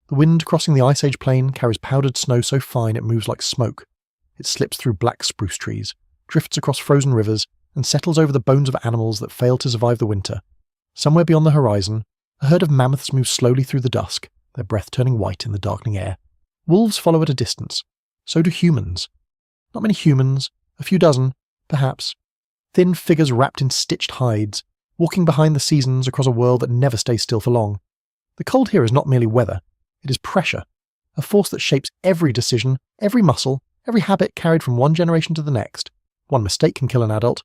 The wind crossing the Ice Age plain carries powdered snow so fine it moves like smoke. It slips through black spruce trees, drifts across frozen rivers, and settles over the bones of animals that fail to survive the winter. Somewhere beyond the horizon, a herd of mammoths moves slowly through the dusk, their breath turning white in the darkening air. Wolves follow at a distance. So do humans. Not many humans, a few dozen, perhaps. Thin figures wrapped in stitched hides, walking behind the seasons across a world that never stays still for long. The cold here is not merely weather, it is pressure, a force that shapes every decision, every muscle, every habit carried from one generation to the next. One mistake can kill an adult,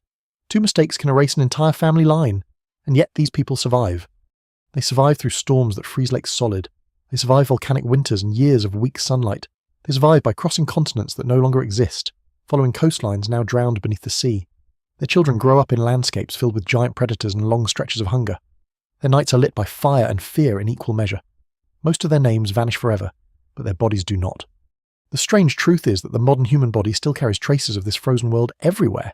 2 mistakes can erase an entire family line, and yet these people survive. They survive through storms that freeze lakes solid. They survive volcanic winters and years of weak sunlight. They survive by crossing continents that no longer exist, following coastlines now drowned beneath the sea. Their children grow up in landscapes filled with giant predators and long stretches of hunger. Their nights are lit by fire and fear in equal measure. Most of their names vanish forever, but their bodies do not. The strange truth is that the modern human body still carries traces of this frozen world everywhere.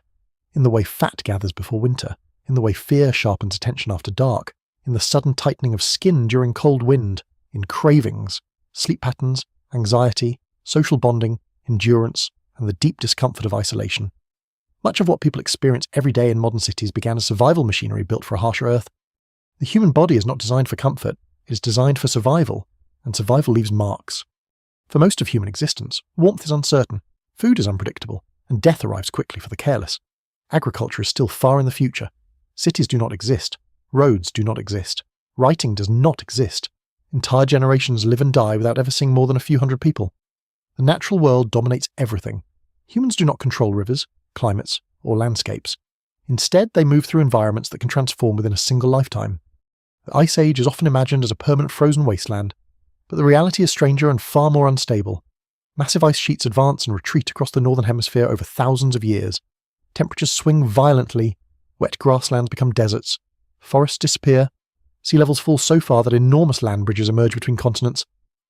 In the way fat gathers before winter, in the way fear sharpens attention after dark, in the sudden tightening of skin during cold wind, in cravings, sleep patterns, anxiety, social bonding, endurance, and the deep discomfort of isolation. Much of what people experience every day in modern cities began as survival machinery built for a harsher Earth. The human body is not designed for comfort, it is designed for survival, and survival leaves marks. For most of human existence, warmth is uncertain, food is unpredictable, and death arrives quickly for the careless. Agriculture is still far in the future. Cities do not exist. Roads do not exist. Writing does not exist. Entire generations live and die without ever seeing more than a few hundred people. The natural world dominates everything. Humans do not control rivers, climates, or landscapes. Instead, they move through environments that can transform within a single lifetime. The Ice Age is often imagined as a permanent frozen wasteland, but the reality is stranger and far more unstable. Massive ice sheets advance and retreat across the northern hemisphere over thousands of years. Temperatures swing violently, wet grasslands become deserts, forests disappear, sea levels fall so far that enormous land bridges emerge between continents,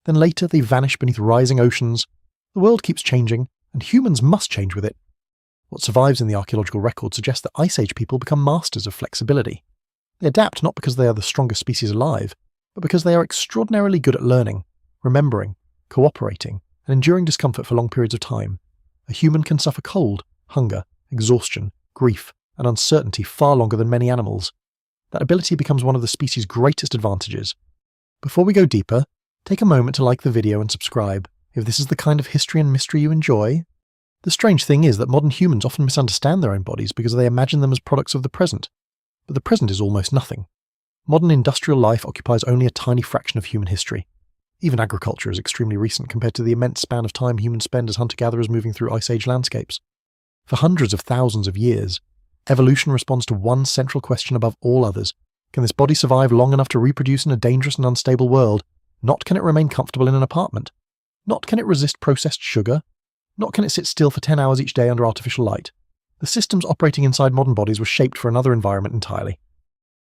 then later they vanish beneath rising oceans. The world keeps changing, and humans must change with it. What survives in the archaeological record suggests that Ice Age people become masters of flexibility. They adapt not because they are the strongest species alive, but because they are extraordinarily good at learning, remembering, cooperating, and enduring discomfort for long periods of time. A human can suffer cold, hunger, exhaustion, grief, and uncertainty far longer than many animals. That ability becomes one of the species' greatest advantages. Before we go deeper, take a moment to like the video and subscribe, if this is the kind of history and mystery you enjoy. The strange thing is that modern humans often misunderstand their own bodies because they imagine them as products of the present. But the present is almost nothing. Modern industrial life occupies only a tiny fraction of human history. Even agriculture is extremely recent compared to the immense span of time humans spend as hunter-gatherers moving through Ice Age landscapes. For hundreds of thousands of years, evolution responds to one central question above all others. Can this body survive long enough to reproduce in a dangerous and unstable world? Not can it remain comfortable in an apartment. Not can it resist processed sugar. Not can it sit still for 10 hours each day under artificial light. The systems operating inside modern bodies were shaped for another environment entirely.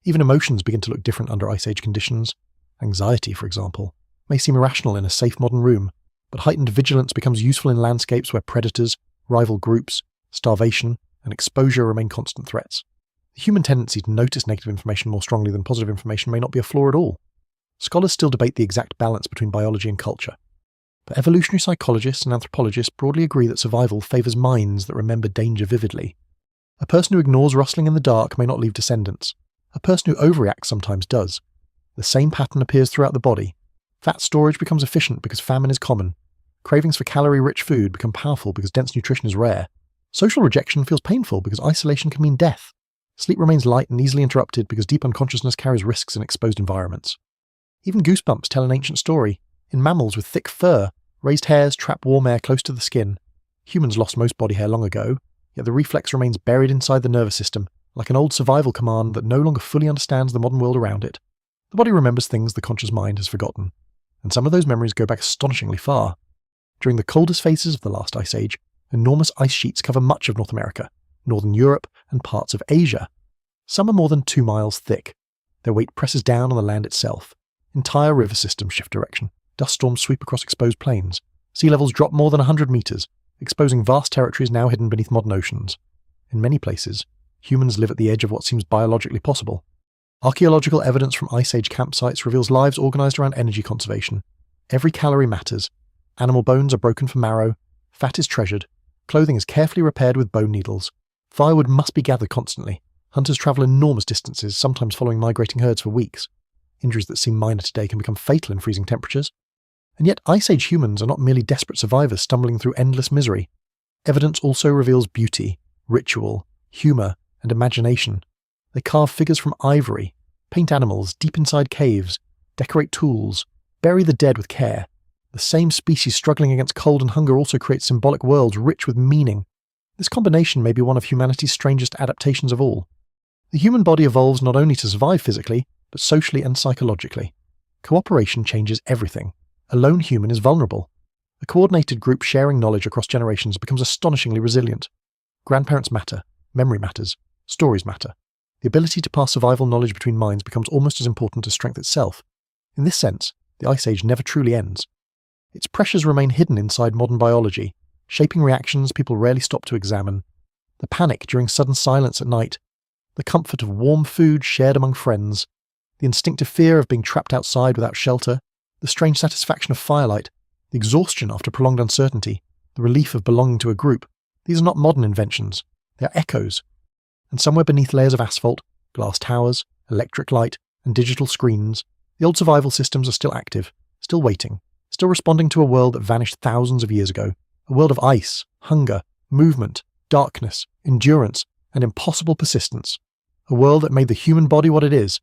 Even emotions begin to look different under Ice Age conditions. Anxiety, for example, may seem irrational in a safe modern room, but heightened vigilance becomes useful in landscapes where predators, rival groups, starvation, and exposure remain constant threats. The human tendency to notice negative information more strongly than positive information may not be a flaw at all. Scholars still debate the exact balance between biology and culture. But evolutionary psychologists and anthropologists broadly agree that survival favours minds that remember danger vividly. A person who ignores rustling in the dark may not leave descendants. A person who overreacts sometimes does. The same pattern appears throughout the body. Fat storage becomes efficient because famine is common. Cravings for calorie-rich food become powerful because dense nutrition is rare. Social rejection feels painful because isolation can mean death. Sleep remains light and easily interrupted because deep unconsciousness carries risks in exposed environments. Even goosebumps tell an ancient story. In mammals with thick fur, raised hairs trap warm air close to the skin. Humans lost most body hair long ago, yet the reflex remains buried inside the nervous system, like an old survival command that no longer fully understands the modern world around it. The body remembers things the conscious mind has forgotten, and some of those memories go back astonishingly far. During the coldest phases of the last Ice Age, enormous ice sheets cover much of North America, northern Europe, and parts of Asia. Some are more than 2 miles thick. Their weight presses down on the land itself. Entire river systems shift direction. Dust storms sweep across exposed plains. Sea levels drop more than 100 meters, exposing vast territories now hidden beneath modern oceans. In many places, humans live at the edge of what seems biologically possible. Archaeological evidence from Ice Age campsites reveals lives organized around energy conservation. Every calorie matters. Animal bones are broken for marrow, fat is treasured, clothing is carefully repaired with bone needles. Firewood must be gathered constantly. Hunters travel enormous distances, sometimes following migrating herds for weeks. Injuries that seem minor today can become fatal in freezing temperatures. And yet Ice Age humans are not merely desperate survivors stumbling through endless misery. Evidence also reveals beauty, ritual, humour, and imagination. They carve figures from ivory, paint animals deep inside caves, decorate tools, bury the dead with care. The same species struggling against cold and hunger also creates symbolic worlds rich with meaning. This combination may be one of humanity's strangest adaptations of all. The human body evolves not only to survive physically, but socially and psychologically. Cooperation changes everything. A lone human is vulnerable. A coordinated group sharing knowledge across generations becomes astonishingly resilient. Grandparents matter, memory matters, stories matter. The ability to pass survival knowledge between minds becomes almost as important as strength itself. In this sense, the Ice Age never truly ends. Its pressures remain hidden inside modern biology, shaping reactions people rarely stop to examine. The panic during sudden silence at night, the comfort of warm food shared among friends, the instinctive fear of being trapped outside without shelter, the strange satisfaction of firelight, the exhaustion after prolonged uncertainty, the relief of belonging to a group. These are not modern inventions. They are echoes. And somewhere beneath layers of asphalt, glass towers, electric light, and digital screens, the old survival systems are still active, still waiting, still responding to a world that vanished thousands of years ago. A world of ice, hunger, movement, darkness, endurance, and impossible persistence. A world that made the human body what it is.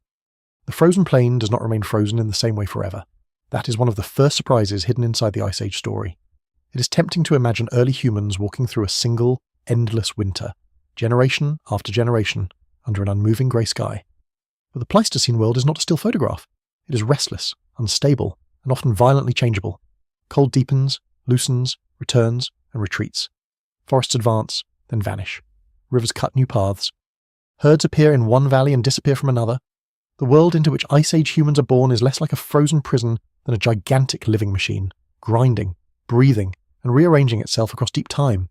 The frozen plain does not remain frozen in the same way forever. That is one of the first surprises hidden inside the Ice Age story. It is tempting to imagine early humans walking through a single, endless winter, generation after generation, under an unmoving grey sky. But the Pleistocene world is not a still photograph. It is restless, unstable, and often violently changeable. Cold deepens, loosens, returns, and retreats. Forests advance, then vanish. Rivers cut new paths. Herds appear in one valley and disappear from another. The world into which Ice Age humans are born is less like a frozen prison than a gigantic living machine, grinding, breathing, and rearranging itself across deep time.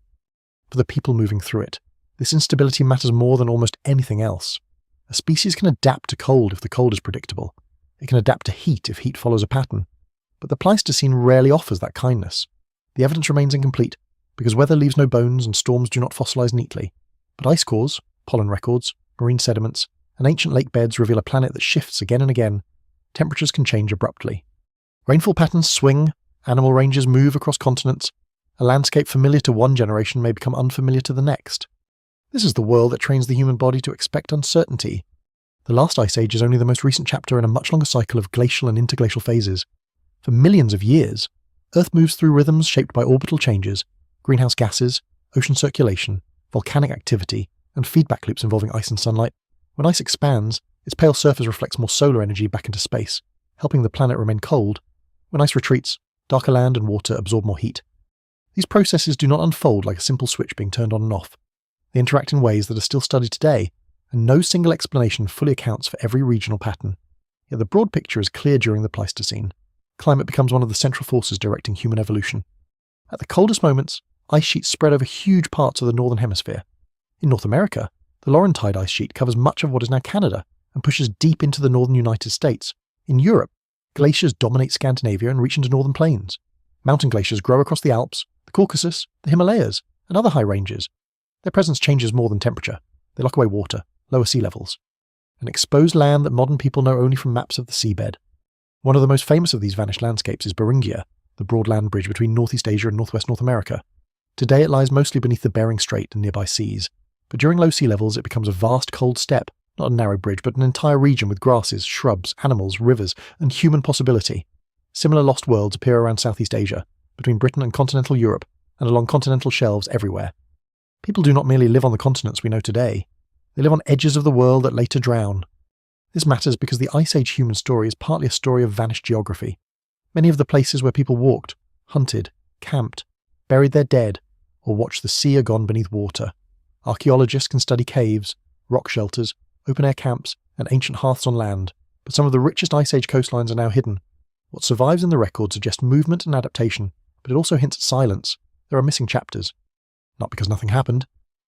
For the people moving through it, this instability matters more than almost anything else. A species can adapt to cold if the cold is predictable. It can adapt to heat if heat follows a pattern. But the Pleistocene rarely offers that kindness. The evidence remains incomplete, because weather leaves no bones and storms do not fossilize neatly. But ice cores, pollen records, marine sediments, and ancient lake beds reveal a planet that shifts again and again. Temperatures can change abruptly. Rainfall patterns swing, animal ranges move across continents. A landscape familiar to one generation may become unfamiliar to the next. This is the world that trains the human body to expect uncertainty. The last Ice Age is only the most recent chapter in a much longer cycle of glacial and interglacial phases. For millions of years, Earth moves through rhythms shaped by orbital changes, greenhouse gases, ocean circulation, volcanic activity, and feedback loops involving ice and sunlight. When ice expands, its pale surface reflects more solar energy back into space, helping the planet remain cold. When ice retreats, darker land and water absorb more heat. These processes do not unfold like a simple switch being turned on and off. They interact in ways that are still studied today, and no single explanation fully accounts for every regional pattern. Yet the broad picture is clear during the Pleistocene. Climate becomes one of the central forces directing human evolution. At the coldest moments, ice sheets spread over huge parts of the northern hemisphere. In North America, the Laurentide ice sheet covers much of what is now Canada and pushes deep into the northern United States. In Europe, glaciers dominate Scandinavia and reach into northern plains. Mountain glaciers grow across the Alps, the Caucasus, the Himalayas, and other high ranges. Their presence changes more than temperature. They lock away water, lower sea levels. An exposed land that modern people know only from maps of the seabed. One of the most famous of these vanished landscapes is Beringia, the broad land bridge between Northeast Asia and Northwest North America. Today it lies mostly beneath the Bering Strait and nearby seas, but during low sea levels it becomes a vast cold steppe, not a narrow bridge but an entire region with grasses, shrubs, animals, rivers, and human possibility. Similar lost worlds appear around Southeast Asia, between Britain and continental Europe, and along continental shelves everywhere. People do not merely live on the continents we know today, they live on edges of the world that later drown. This matters because the Ice Age human story is partly a story of vanished geography. Many of the places where people walked, hunted, camped, buried their dead, or watched the sea are gone beneath water. Archaeologists can study caves, rock shelters, open-air camps, and ancient hearths on land, but some of the richest Ice Age coastlines are now hidden. What survives in the record suggests movement and adaptation, but it also hints at silence. There are missing chapters. Not because nothing happened,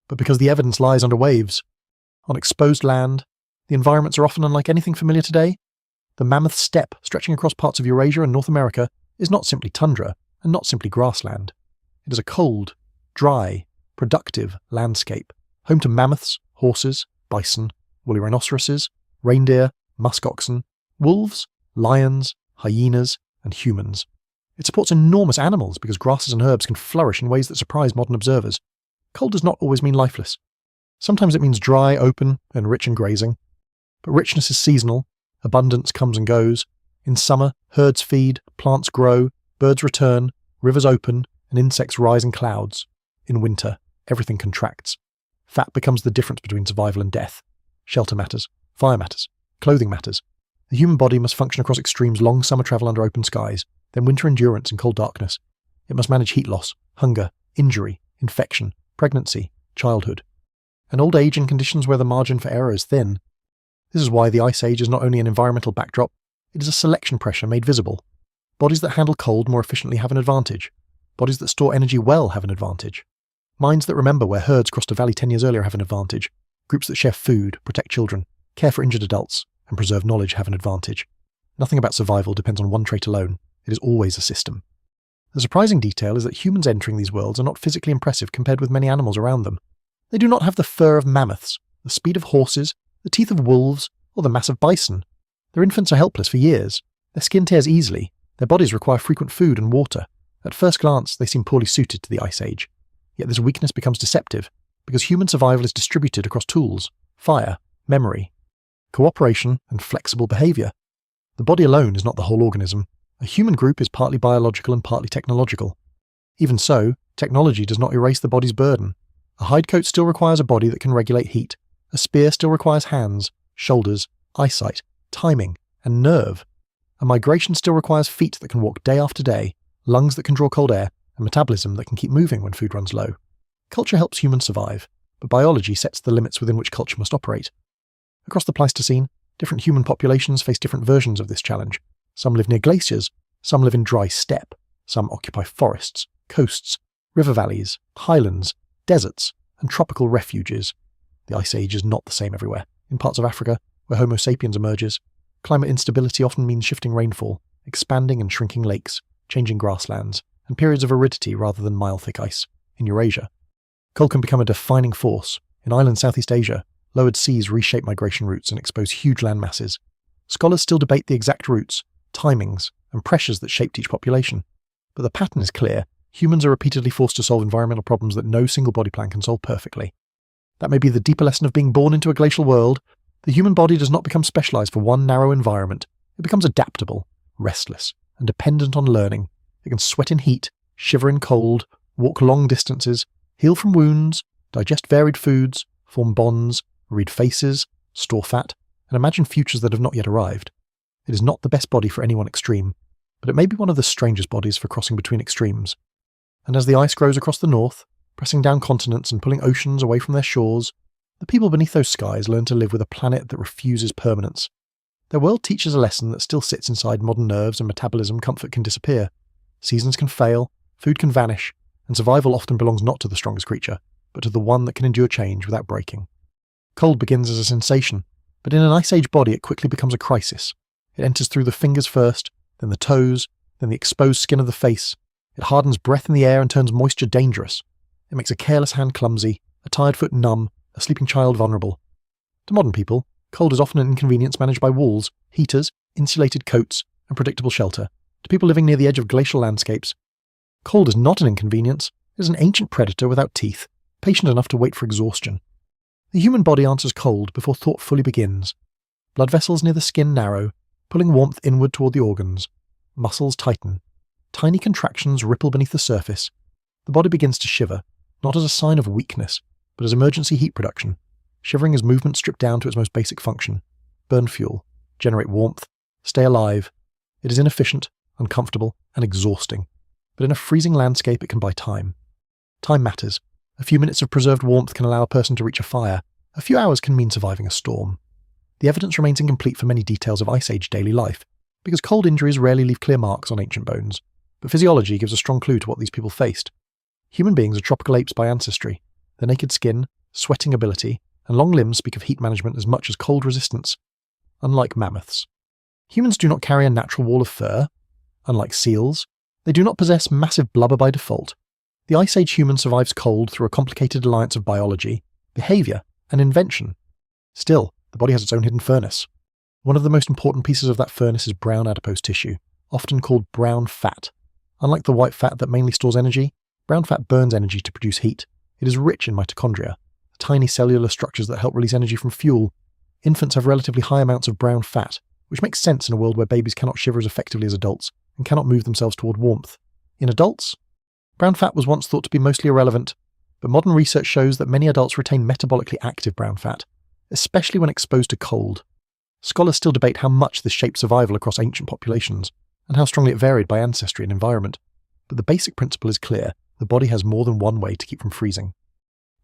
but because the evidence lies under waves. On exposed land, the environments are often unlike anything familiar today. The mammoth steppe stretching across parts of Eurasia and North America is not simply tundra and not simply grassland. It is a cold, dry, productive landscape, home to mammoths, horses, bison, woolly rhinoceroses, reindeer, musk oxen, wolves, lions, hyenas, and humans. It supports enormous animals because grasses and herbs can flourish in ways that surprise modern observers. Cold does not always mean lifeless. Sometimes it means dry, open, and rich in grazing. But richness is seasonal, abundance comes and goes. In summer, herds feed, plants grow, birds return, rivers open, and insects rise in clouds. In winter, everything contracts. Fat becomes the difference between survival and death. Shelter matters, fire matters, clothing matters. The human body must function across extremes: long summer travel under open skies, then winter endurance in cold darkness. It must manage heat loss, hunger, injury, infection, pregnancy, childhood, and old age in conditions where the margin for error is thin. This is why the Ice Age is not only an environmental backdrop, it is a selection pressure made visible. Bodies that handle cold more efficiently have an advantage. Bodies that store energy well have an advantage. Minds that remember where herds crossed a valley 10 years earlier have an advantage. Groups that share food, protect children, care for injured adults, and preserve knowledge have an advantage. Nothing about survival depends on one trait alone. It is always a system. The surprising detail is that humans entering these worlds are not physically impressive compared with many animals around them. They do not have the fur of mammoths, the speed of horses, the teeth of wolves, or the mass of bison. Their infants are helpless for years. Their skin tears easily. Their bodies require frequent food and water. At first glance, they seem poorly suited to the Ice Age. Yet this weakness becomes deceptive, because human survival is distributed across tools, fire, memory, cooperation, and flexible behaviour. The body alone is not the whole organism. A human group is partly biological and partly technological. Even so, technology does not erase the body's burden. A hide coat still requires a body that can regulate heat. A spear still requires hands, shoulders, eyesight, timing, and nerve. A migration still requires feet that can walk day after day, lungs that can draw cold air, and metabolism that can keep moving when food runs low. Culture helps humans survive, but biology sets the limits within which culture must operate. Across the Pleistocene, different human populations face different versions of this challenge. Some live near glaciers, some live in dry steppe, some occupy forests, coasts, river valleys, highlands, deserts, and tropical refuges. The Ice Age is not the same everywhere. In parts of Africa, where Homo sapiens emerges, climate instability often means shifting rainfall, expanding and shrinking lakes, changing grasslands, and periods of aridity rather than mile-thick ice. In Eurasia, cold can become a defining force. In island Southeast Asia, lowered seas reshape migration routes and expose huge land masses. Scholars still debate the exact routes, timings, and pressures that shaped each population. But the pattern is clear. Humans are repeatedly forced to solve environmental problems that no single body plan can solve perfectly. That may be the deeper lesson of being born into a glacial world. The human body does not become specialized for one narrow environment. It becomes adaptable, restless, and dependent on learning. It can sweat in heat, shiver in cold, walk long distances, heal from wounds, digest varied foods, form bonds, read faces, store fat, and imagine futures that have not yet arrived. It is not the best body for any one extreme, but it may be one of the strangest bodies for crossing between extremes. And as the ice grows across the north, pressing down continents and pulling oceans away from their shores, the people beneath those skies learn to live with a planet that refuses permanence. Their world teaches a lesson that still sits inside modern nerves and metabolism. Comfort can disappear. Seasons can fail, food can vanish, and survival often belongs not to the strongest creature, but to the one that can endure change without breaking. Cold begins as a sensation, but in an Ice Age body it quickly becomes a crisis. It enters through the fingers first, then the toes, then the exposed skin of the face. It hardens breath in the air and turns moisture dangerous. It makes a careless hand clumsy, a tired foot numb, a sleeping child vulnerable. To modern people, cold is often an inconvenience managed by walls, heaters, insulated coats, and predictable shelter. To people living near the edge of glacial landscapes, cold is not an inconvenience. It is an ancient predator without teeth, patient enough to wait for exhaustion. The human body answers cold before thought fully begins. Blood vessels near the skin narrow, pulling warmth inward toward the organs. Muscles tighten. Tiny contractions ripple beneath the surface. The body begins to shiver, not as a sign of weakness, but as emergency heat production. Shivering is movement stripped down to its most basic function: burn fuel, generate warmth, stay alive. It is inefficient, uncomfortable, and exhausting. But in a freezing landscape it can buy time. Time matters. A few minutes of preserved warmth can allow a person to reach a fire. A few hours can mean surviving a storm. The evidence remains incomplete for many details of Ice Age daily life, because cold injuries rarely leave clear marks on ancient bones. But physiology gives a strong clue to what these people faced. Human beings are tropical apes by ancestry. Their naked skin, sweating ability, and long limbs speak of heat management as much as cold resistance. Unlike mammoths, humans do not carry a natural wall of fur. Unlike seals, they do not possess massive blubber by default. The Ice Age human survives cold through a complicated alliance of biology, behaviour, and invention. Still, the body has its own hidden furnace. One of the most important pieces of that furnace is brown adipose tissue, often called brown fat. Unlike the white fat that mainly stores energy, brown fat burns energy to produce heat. It is rich in mitochondria, the tiny cellular structures that help release energy from fuel. Infants have relatively high amounts of brown fat, which makes sense in a world where babies cannot shiver as effectively as adults and cannot move themselves toward warmth. In adults, brown fat was once thought to be mostly irrelevant, but modern research shows that many adults retain metabolically active brown fat, especially when exposed to cold. Scholars still debate how much this shaped survival across ancient populations, and how strongly it varied by ancestry and environment, but the basic principle is clear: the body has more than one way to keep from freezing.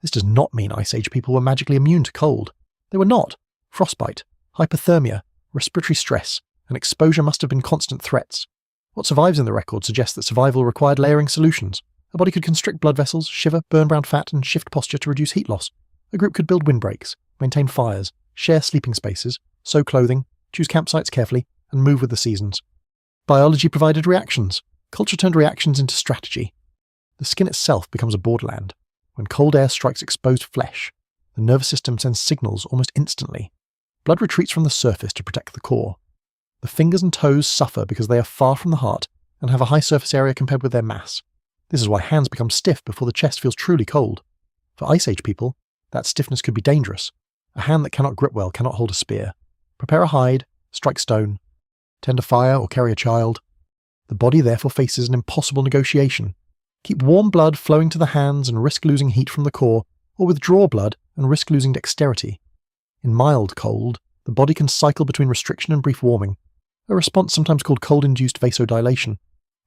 This does not mean Ice Age people were magically immune to cold. They were not. Frostbite, hypothermia, respiratory stress, and exposure must have been constant threats. What survives in the record suggests that survival required layering solutions. A body could constrict blood vessels, shiver, burn brown fat, and shift posture to reduce heat loss. A group could build windbreaks, maintain fires, share sleeping spaces, sew clothing, choose campsites carefully, and move with the seasons. Biology provided reactions. Culture turned reactions into strategy. The skin itself becomes a borderland. When cold air strikes exposed flesh, the nervous system sends signals almost instantly. Blood retreats from the surface to protect the core. The fingers and toes suffer because they are far from the heart and have a high surface area compared with their mass. This is why hands become stiff before the chest feels truly cold. For Ice Age people, that stiffness could be dangerous. A hand that cannot grip well cannot hold a spear. Prepare a hide, strike stone, tend a fire or carry a child. The body therefore faces an impossible negotiation. Keep warm blood flowing to the hands and risk losing heat from the core, or withdraw blood and risk losing dexterity. In mild cold, the body can cycle between restriction and brief warming, a response sometimes called cold-induced vasodilation.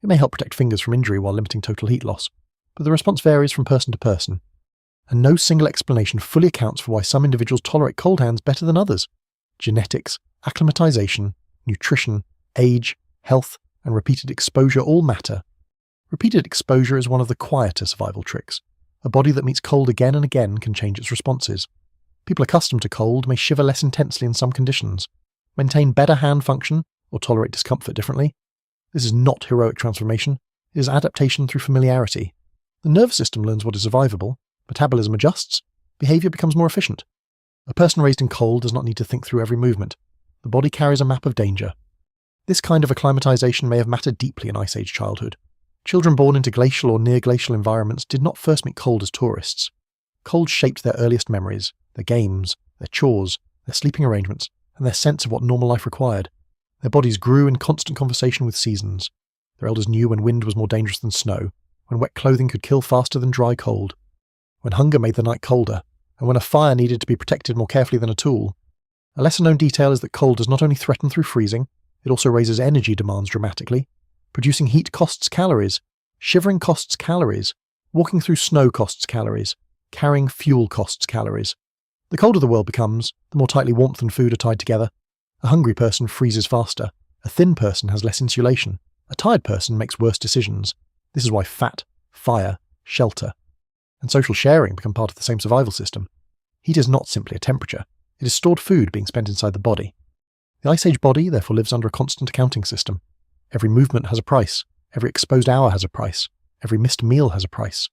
It may help protect fingers from injury while limiting total heat loss, but the response varies from person to person, and no single explanation fully accounts for why some individuals tolerate cold hands better than others. Genetics, acclimatization, nutrition, age, health, and repeated exposure all matter. Repeated exposure is one of the quieter survival tricks. A body that meets cold again and again can change its responses. People accustomed to cold may shiver less intensely in some conditions, maintain better hand function, or tolerate discomfort differently. This is not heroic transformation, it is adaptation through familiarity. The nervous system learns what is survivable, metabolism adjusts, behaviour becomes more efficient. A person raised in cold does not need to think through every movement. The body carries a map of danger. This kind of acclimatization may have mattered deeply in Ice Age childhood. Children born into glacial or near-glacial environments did not first meet cold as tourists. Cold shaped their earliest memories, their games, their chores, their sleeping arrangements, and their sense of what normal life required. Their bodies grew in constant conversation with seasons. Their elders knew when wind was more dangerous than snow, when wet clothing could kill faster than dry cold, when hunger made the night colder, and when a fire needed to be protected more carefully than a tool. A lesser-known detail is that cold does not only threaten through freezing, it also raises energy demands dramatically. Producing heat costs calories, shivering costs calories, walking through snow costs calories, carrying fuel costs calories. The colder the world becomes, the more tightly warmth and food are tied together. A hungry person freezes faster, a thin person has less insulation, a tired person makes worse decisions. This is why fat, fire, shelter, and social sharing become part of the same survival system. Heat is not simply a temperature, it is stored food being spent inside the body. The Ice Age body therefore lives under a constant accounting system. Every movement has a price, every exposed hour has a price, every missed meal has a price.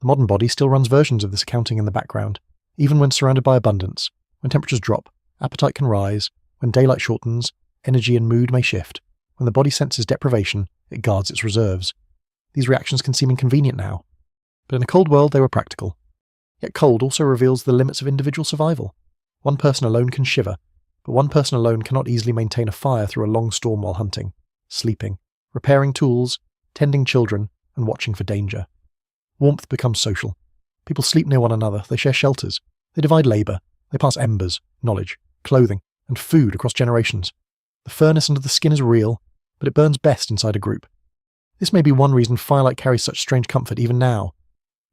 The modern body still runs versions of this accounting in the background, even when surrounded by abundance. When temperatures drop, appetite can rise. When daylight shortens, energy and mood may shift. When the body senses deprivation, it guards its reserves. These reactions can seem inconvenient now, but in a cold world they were practical. Yet cold also reveals the limits of individual survival. One person alone can shiver, but one person alone cannot easily maintain a fire through a long storm while hunting, sleeping, repairing tools, tending children, and watching for danger. Warmth becomes social. People sleep near one another, they share shelters, they divide labour, they pass embers, knowledge, clothing, and food across generations. The furnace under the skin is real, but it burns best inside a group. This may be one reason firelight carries such strange comfort even now.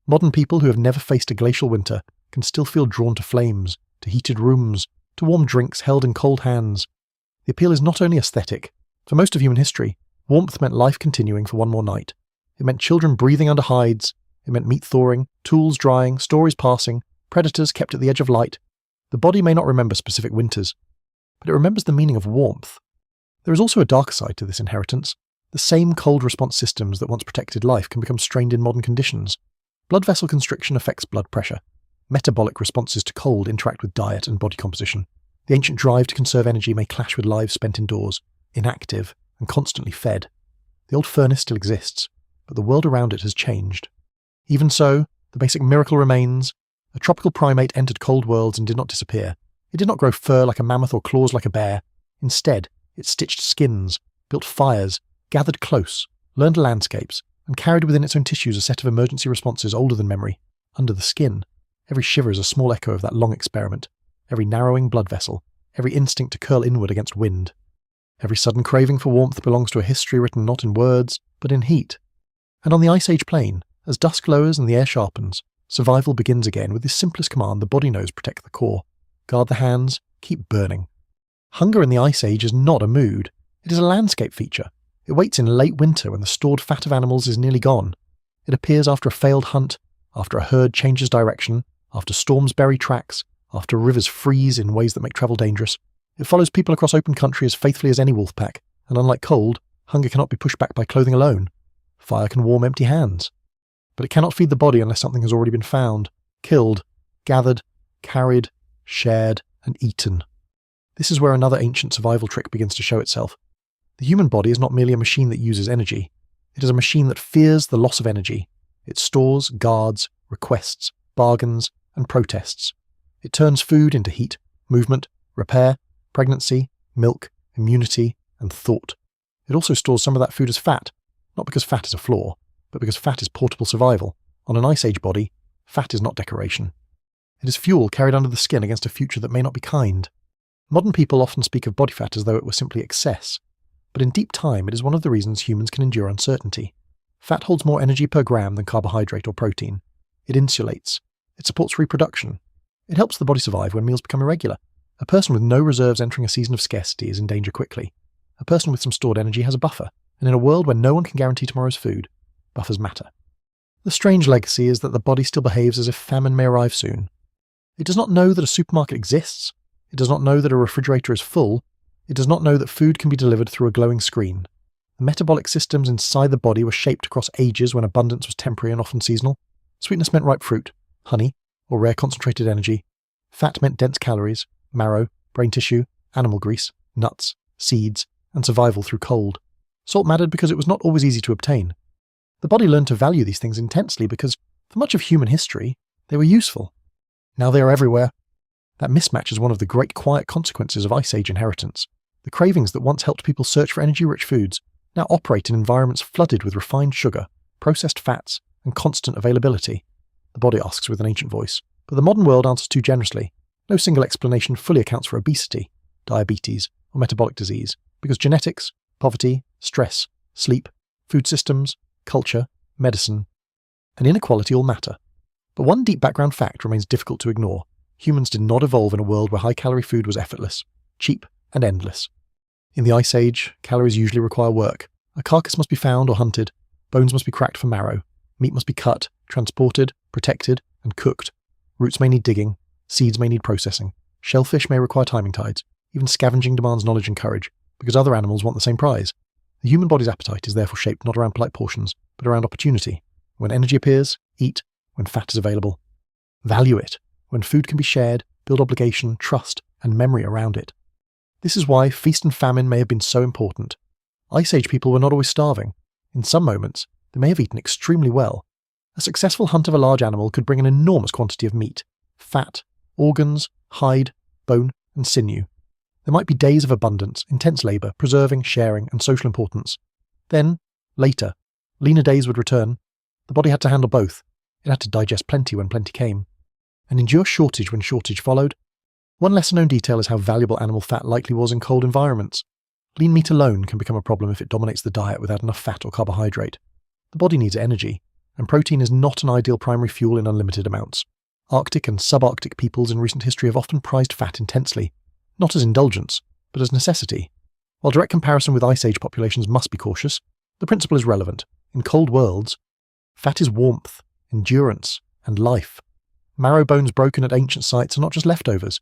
Modern people who have never faced a glacial winter can still feel drawn to flames, to heated rooms, to warm drinks held in cold hands. The appeal is not only aesthetic. For most of human history, warmth meant life continuing for one more night. It meant children breathing under hides. It meant meat thawing, tools drying, stories passing, predators kept at the edge of light. The body may not remember specific winters, but it remembers the meaning of warmth. There is also a darker side to this inheritance. The same cold response systems that once protected life can become strained in modern conditions. Blood vessel constriction affects blood pressure. Metabolic responses to cold interact with diet and body composition. The ancient drive to conserve energy may clash with lives spent indoors, inactive, and constantly fed. The old furnace still exists, but the world around it has changed. Even so, the basic miracle remains. A tropical primate entered cold worlds and did not disappear. It did not grow fur like a mammoth or claws like a bear. Instead, it stitched skins, built fires, gathered close, learned landscapes, and carried within its own tissues a set of emergency responses older than memory. Under the skin, every shiver is a small echo of that long experiment, every narrowing blood vessel, every instinct to curl inward against wind. Every sudden craving for warmth belongs to a history written not in words, but in heat. And on the Ice Age plain, as dusk lowers and the air sharpens, survival begins again with this simplest command the body knows: protect the core. Guard the hands, keep burning. Hunger in the Ice Age is not a mood, it is a landscape feature. It waits in late winter when the stored fat of animals is nearly gone. It appears after a failed hunt, after a herd changes direction, after storms bury tracks, after rivers freeze in ways that make travel dangerous. It follows people across open country as faithfully as any wolf pack, and unlike cold, hunger cannot be pushed back by clothing alone. Fire can warm empty hands. But it cannot feed the body unless something has already been found, killed, gathered, carried, shared, and eaten. This is where another ancient survival trick begins to show itself. The human body is not merely a machine that uses energy. It is a machine that fears the loss of energy. It stores, guards, requests, bargains, and protests. It turns food into heat, movement, repair, pregnancy, milk, immunity, and thought. It also stores some of that food as fat, not because fat is a flaw, but because fat is portable survival. On an Ice Age body, fat is not decoration. It is fuel carried under the skin against a future that may not be kind. Modern people often speak of body fat as though it were simply excess, but in deep time it is one of the reasons humans can endure uncertainty. Fat holds more energy per gram than carbohydrate or protein. It insulates. It supports reproduction. It helps the body survive when meals become irregular. A person with no reserves entering a season of scarcity is in danger quickly. A person with some stored energy has a buffer, and in a world where no one can guarantee tomorrow's food, buffers matter. The strange legacy is that the body still behaves as if famine may arrive soon. It does not know that a supermarket exists. It does not know that a refrigerator is full. It does not know that food can be delivered through a glowing screen. The metabolic systems inside the body were shaped across ages when abundance was temporary and often seasonal. Sweetness meant ripe fruit, honey, or rare concentrated energy. Fat meant dense calories, marrow, brain tissue, animal grease, nuts, seeds, and survival through cold. Salt mattered because it was not always easy to obtain. The body learned to value these things intensely because, for much of human history, they were useful. Now they are everywhere. That mismatch is one of the great quiet consequences of Ice Age inheritance. The cravings that once helped people search for energy-rich foods now operate in environments flooded with refined sugar, processed fats, and constant availability. The body asks with an ancient voice, but the modern world answers too generously. No single explanation fully accounts for obesity, diabetes, or metabolic disease, because genetics, poverty, stress, sleep, food systems, culture, medicine, and inequality all matter. But one deep background fact remains difficult to ignore. Humans did not evolve in a world where high-calorie food was effortless, cheap, and endless. In the Ice Age, calories usually require work. A carcass must be found or hunted, bones must be cracked for marrow, meat must be cut, transported, protected, and cooked. Roots may need digging, seeds may need processing, shellfish may require timing tides, even scavenging demands knowledge and courage, because other animals want the same prize. The human body's appetite is therefore shaped not around polite portions, but around opportunity. When energy appears, eat. When fat is available, value it. When food can be shared, build obligation, trust, and memory around it. This is why feast and famine may have been so important. Ice Age people were not always starving. In some moments, they may have eaten extremely well. A successful hunt of a large animal could bring an enormous quantity of meat, fat, organs, hide, bone, and sinew. There might be days of abundance, intense labour, preserving, sharing, and social importance. Then, later, leaner days would return. The body had to handle both. It had to digest plenty when plenty came, and endure shortage when shortage followed. One lesser-known detail is how valuable animal fat likely was in cold environments. Lean meat alone can become a problem if it dominates the diet without enough fat or carbohydrate. The body needs energy, and protein is not an ideal primary fuel in unlimited amounts. Arctic and subarctic peoples in recent history have often prized fat intensely, not as indulgence, but as necessity. While direct comparison with Ice Age populations must be cautious, the principle is relevant. In cold worlds, fat is warmth, endurance, and life. Marrow bones broken at ancient sites are not just leftovers.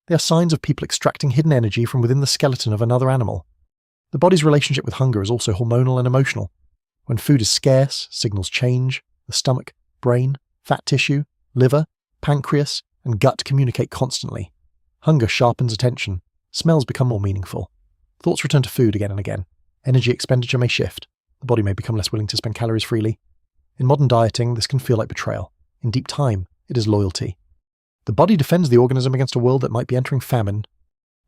They are signs of people extracting hidden energy from within the skeleton of another animal. The body's relationship with hunger is also hormonal and emotional. When food is scarce, signals change. The stomach, brain, fat tissue, liver, pancreas, and gut communicate constantly. Hunger sharpens attention. Smells become more meaningful. Thoughts return to food again and again. Energy expenditure may shift. The body may become less willing to spend calories freely. In modern dieting, this can feel like betrayal. In deep time, it is loyalty. The body defends the organism against a world that might be entering famine.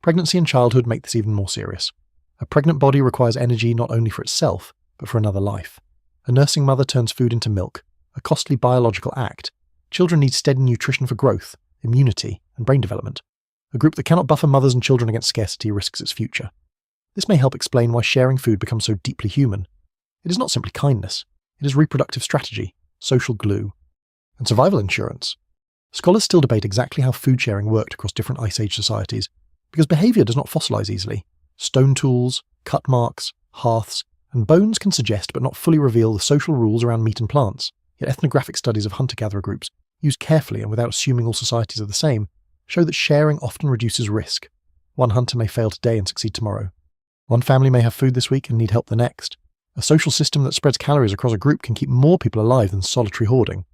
Pregnancy and childhood make this even more serious. A pregnant body requires energy not only for itself, but for another life. A nursing mother turns food into milk, a costly biological act. Children need steady nutrition for growth, immunity, and brain development. A group that cannot buffer mothers and children against scarcity risks its future. This may help explain why sharing food becomes so deeply human. It is not simply kindness. It is reproductive strategy, social glue, and survival insurance. Scholars still debate exactly how food sharing worked across different Ice Age societies, because behaviour does not fossilize easily. Stone tools, cut marks, hearths, and bones can suggest but not fully reveal the social rules around meat and plants, yet ethnographic studies of hunter-gatherer groups, used carefully and without assuming all societies are the same, show that sharing often reduces risk. One hunter may fail today and succeed tomorrow. One family may have food this week and need help the next. A social system that spreads calories across a group can keep more people alive than solitary hoarding.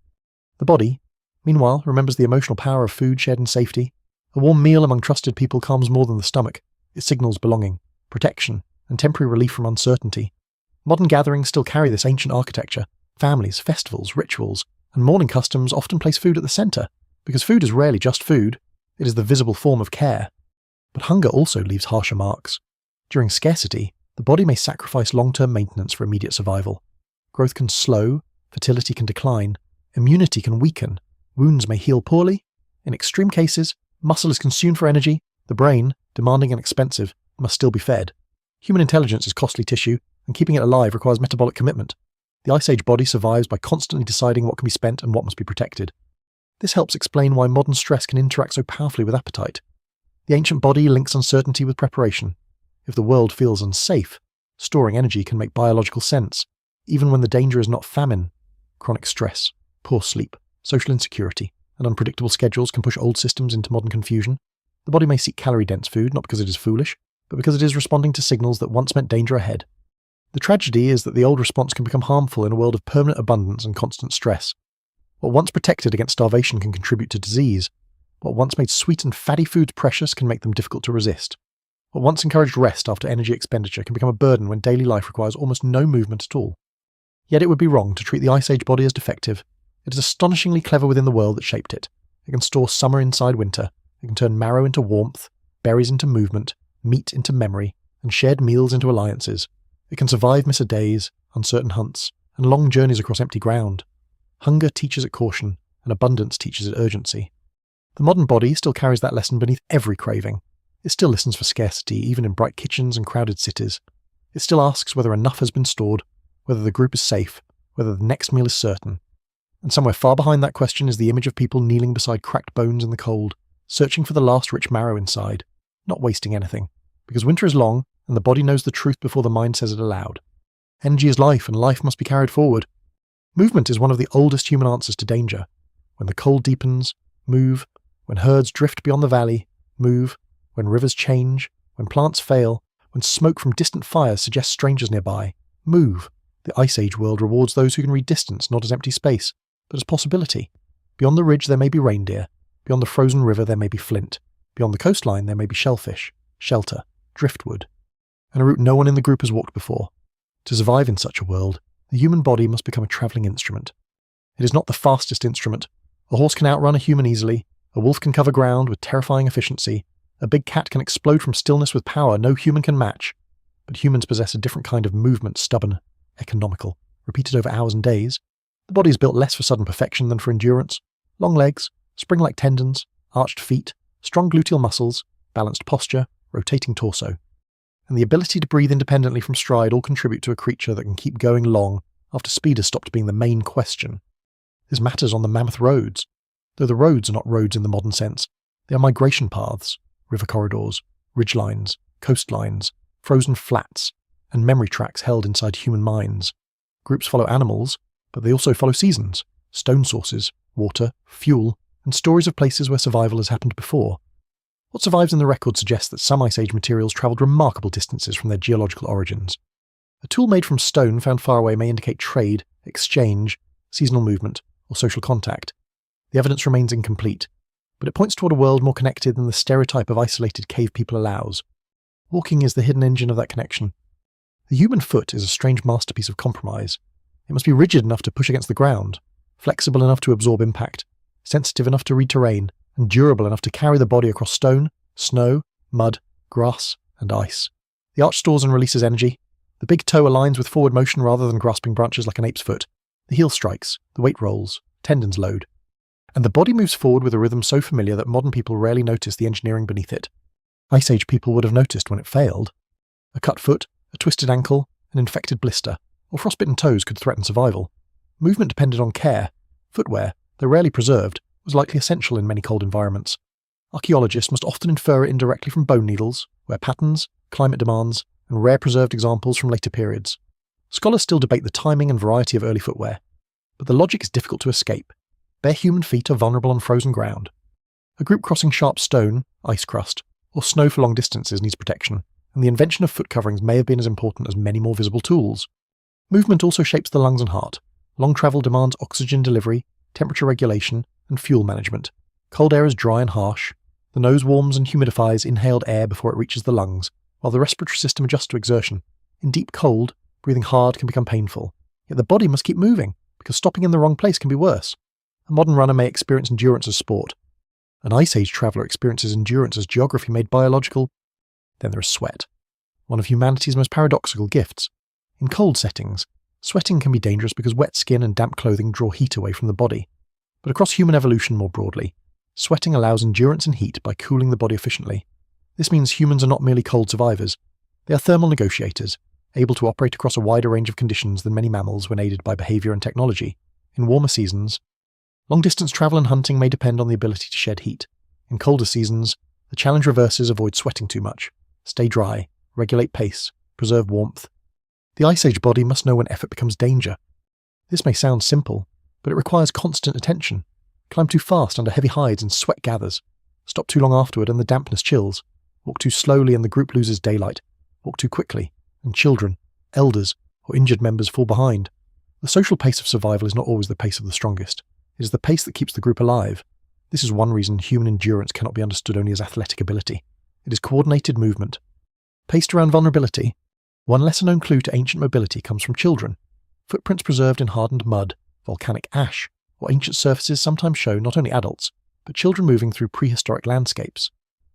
The body, meanwhile, remembers the emotional power of food shared in safety. A warm meal among trusted people calms more than the stomach. It signals belonging, protection, and temporary relief from uncertainty. Modern gatherings still carry this ancient architecture. Families, festivals, rituals, and mourning customs often place food at the centre, because food is rarely just food. It is the visible form of care. But hunger also leaves harsher marks. During scarcity, the body may sacrifice long-term maintenance for immediate survival. Growth can slow, fertility can decline, immunity can weaken, wounds may heal poorly. In extreme cases, muscle is consumed for energy. The brain, demanding and expensive, must still be fed. Human intelligence is costly tissue, and keeping it alive requires metabolic commitment. The Ice Age body survives by constantly deciding what can be spent and what must be protected. This helps explain why modern stress can interact so powerfully with appetite. The ancient body links uncertainty with preparation. If the world feels unsafe, storing energy can make biological sense, even when the danger is not famine. Chronic stress, poor sleep, social insecurity, and unpredictable schedules can push old systems into modern confusion. The body may seek calorie-dense food, not because it is foolish, but because it is responding to signals that once meant danger ahead. The tragedy is that the old response can become harmful in a world of permanent abundance and constant stress. What once protected against starvation can contribute to disease. What once made sweet and fatty foods precious can make them difficult to resist. What once encouraged rest after energy expenditure can become a burden when daily life requires almost no movement at all. Yet it would be wrong to treat the Ice Age body as defective. It is astonishingly clever within the world that shaped it. It can store summer inside winter. It can turn marrow into warmth, berries into movement, meat into memory, and shared meals into alliances. It can survive misser days, uncertain hunts, and long journeys across empty ground. Hunger teaches it caution, and abundance teaches it urgency. The modern body still carries that lesson beneath every craving. It still listens for scarcity, even in bright kitchens and crowded cities. It still asks whether enough has been stored, whether the group is safe, whether the next meal is certain. And somewhere far behind that question is the image of people kneeling beside cracked bones in the cold, searching for the last rich marrow inside, not wasting anything, because winter is long, and the body knows the truth before the mind says it aloud. Energy is life, and life must be carried forward. Movement is one of the oldest human answers to danger. When the cold deepens, move. When herds drift beyond the valley, move. When rivers change, when plants fail, when smoke from distant fires suggests strangers nearby, move. The Ice Age world rewards those who can read distance not as empty space, but as possibility. Beyond the ridge there may be reindeer. Beyond the frozen river there may be flint. Beyond the coastline there may be shellfish, shelter, driftwood, and a route no one in the group has walked before. To survive in such a world, the human body must become a travelling instrument. It is not the fastest instrument. A horse can outrun a human easily. A wolf can cover ground with terrifying efficiency. A big cat can explode from stillness with power no human can match. But humans possess a different kind of movement, stubborn, economical, repeated over hours and days. The body is built less for sudden perfection than for endurance. Long legs, spring-like tendons, arched feet, strong gluteal muscles, balanced posture, rotating torso. And the ability to breathe independently from stride all contribute to a creature that can keep going long after speed has stopped being the main question. This matters on the mammoth roads. Though the roads are not roads in the modern sense, they are migration paths, river corridors, ridgelines, coastlines, frozen flats, and memory tracks held inside human minds. Groups follow animals, but they also follow seasons, stone sources, water, fuel, and stories of places where survival has happened before. What survives in the record suggests that some Ice Age materials travelled remarkable distances from their geological origins. A tool made from stone found far away may indicate trade, exchange, seasonal movement, or social contact. The evidence remains incomplete, but it points toward a world more connected than the stereotype of isolated cave people allows. Walking is the hidden engine of that connection. The human foot is a strange masterpiece of compromise. It must be rigid enough to push against the ground, flexible enough to absorb impact, sensitive enough to read terrain, and durable enough to carry the body across stone, snow, mud, grass, and ice. The arch stores and releases energy. The big toe aligns with forward motion rather than grasping branches like an ape's foot. The heel strikes, the weight rolls, tendons load. And the body moves forward with a rhythm so familiar that modern people rarely notice the engineering beneath it. Ice Age people would have noticed when it failed. A cut foot, a twisted ankle, an infected blister, or frostbitten toes could threaten survival. Movement depended on care. Footwear, though rarely preserved, was likely essential in many cold environments. Archaeologists must often infer it indirectly from bone needles, wear patterns, climate demands, and rare preserved examples from later periods. Scholars still debate the timing and variety of early footwear, but the logic is difficult to escape. Bare human feet are vulnerable on frozen ground. A group crossing sharp stone, ice crust, or snow for long distances needs protection, and the invention of foot coverings may have been as important as many more visible tools. Movement also shapes the lungs and heart. Long travel demands oxygen delivery, temperature regulation, and fuel management. Cold air is dry and harsh. The nose warms and humidifies inhaled air before it reaches the lungs, while the respiratory system adjusts to exertion. In deep cold, breathing hard can become painful. Yet the body must keep moving, because stopping in the wrong place can be worse. A modern runner may experience endurance as sport. An Ice Age traveller experiences endurance as geography made biological. Then there is sweat, one of humanity's most paradoxical gifts. In cold settings, sweating can be dangerous because wet skin and damp clothing draw heat away from the body. But across human evolution more broadly, sweating allows endurance and heat by cooling the body efficiently. This means humans are not merely cold survivors. They are thermal negotiators, able to operate across a wider range of conditions than many mammals when aided by behaviour and technology. In warmer seasons, long-distance travel and hunting may depend on the ability to shed heat. In colder seasons, the challenge reverses avoid sweating too much, stay dry, regulate pace, preserve warmth. The Ice Age body must know when effort becomes danger. This may sound simple, but it requires constant attention. Climb too fast under heavy hides and sweat gathers. Stop too long afterward and the dampness chills. Walk too slowly and the group loses daylight. Walk too quickly, and children, elders, or injured members fall behind. The social pace of survival is not always the pace of the strongest. It is the pace that keeps the group alive. This is one reason human endurance cannot be understood only as athletic ability. It is coordinated movement. Paced around vulnerability, one lesser-known clue to ancient mobility comes from children. Footprints preserved in hardened mud, volcanic ash, or ancient surfaces sometimes show not only adults, but children moving through prehistoric landscapes.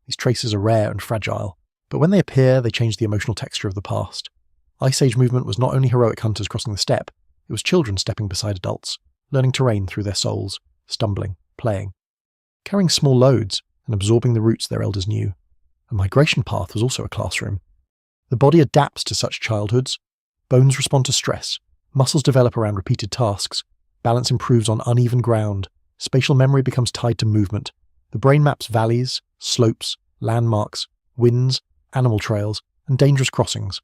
These traces are rare and fragile, but when they appear, they change the emotional texture of the past. Ice Age movement was not only heroic hunters crossing the steppe, it was children stepping beside adults, learning terrain through their souls, stumbling, playing, carrying small loads and absorbing the roots their elders knew. A migration path was also a classroom. The body adapts to such childhoods. Bones respond to stress. Muscles develop around repeated tasks. Balance improves on uneven ground. Spatial memory becomes tied to movement. The brain maps valleys, slopes, landmarks, winds, animal trails, and dangerous crossings.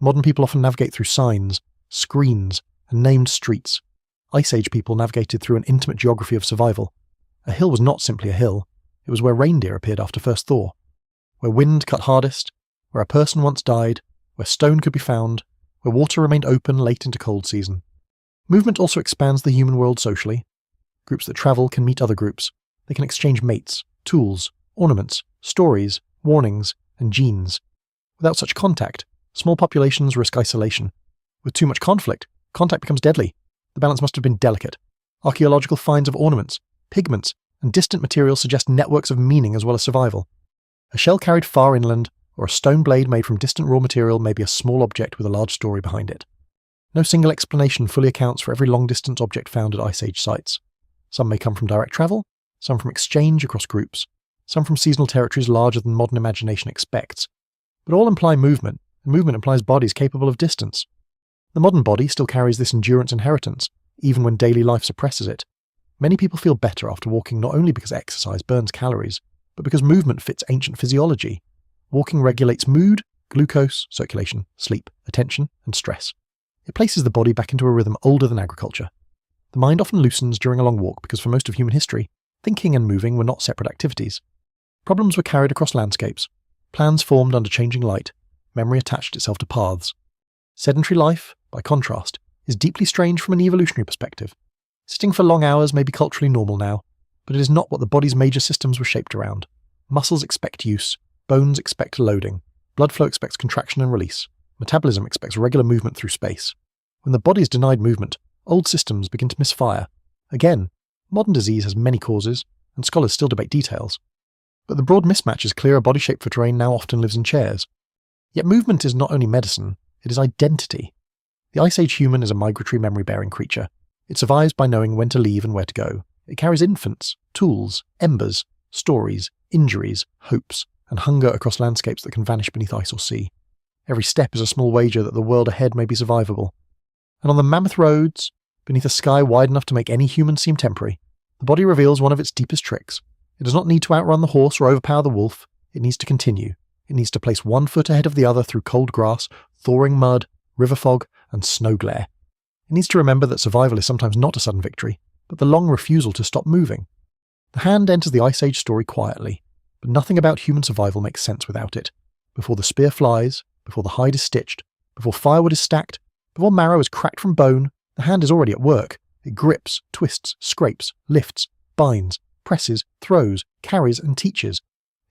Modern people often navigate through signs, screens, and named streets. Ice Age people navigated through an intimate geography of survival. A hill was not simply a hill. It was where reindeer appeared after first thaw, where wind cut hardest, where a person once died, where stone could be found, where water remained open late into cold season. Movement also expands the human world socially. Groups that travel can meet other groups. They can exchange mates, tools, ornaments, stories, warnings, and genes. Without such contact, small populations risk isolation. With too much conflict, contact becomes deadly. The balance must have been delicate. Archaeological finds of ornaments, pigments, and distant materials suggest networks of meaning as well as survival. A shell carried far inland, or a stone blade made from distant raw material may be a small object with a large story behind it. No single explanation fully accounts for every long-distance object found at Ice Age sites. Some may come from direct travel, some from exchange across groups, some from seasonal territories larger than modern imagination expects. But all imply movement, and movement implies bodies capable of distance. The modern body still carries this endurance inheritance, even when daily life suppresses it. Many people feel better after walking not only because exercise burns calories, but because movement fits ancient physiology. Walking regulates mood, glucose, circulation, sleep, attention, and stress. It places the body back into a rhythm older than agriculture. The mind often loosens during a long walk because for most of human history, thinking and moving were not separate activities. Problems were carried across landscapes. Plans formed under changing light. Memory attached itself to paths. Sedentary life, by contrast, is deeply strange from an evolutionary perspective. Sitting for long hours may be culturally normal now, but it is not what the body's major systems were shaped around. Muscles expect use, bones expect loading, blood flow expects contraction and release, metabolism expects regular movement through space. When the body is denied movement, old systems begin to misfire. Again, modern disease has many causes, and scholars still debate details. But the broad mismatch is clear. A body shaped for terrain now often lives in chairs. Yet movement is not only medicine, it is identity. The Ice Age human is a migratory memory-bearing creature. It survives by knowing when to leave and where to go. It carries infants, tools, embers, stories, injuries, hopes, and hunger across landscapes that can vanish beneath ice or sea. Every step is a small wager that the world ahead may be survivable. And on the mammoth roads, beneath a sky wide enough to make any human seem temporary, the body reveals one of its deepest tricks. It does not need to outrun the horse or overpower the wolf. It needs to continue. It needs to place one foot ahead of the other through cold grass, thawing mud, river fog, and snow glare. It needs to remember that survival is sometimes not a sudden victory, but the long refusal to stop moving. The hand enters the Ice Age story quietly, but nothing about human survival makes sense without it. Before the spear flies, before the hide is stitched, before firewood is stacked, before marrow is cracked from bone, the hand is already at work. It grips, twists, scrapes, lifts, binds, presses, throws, carries, and teaches.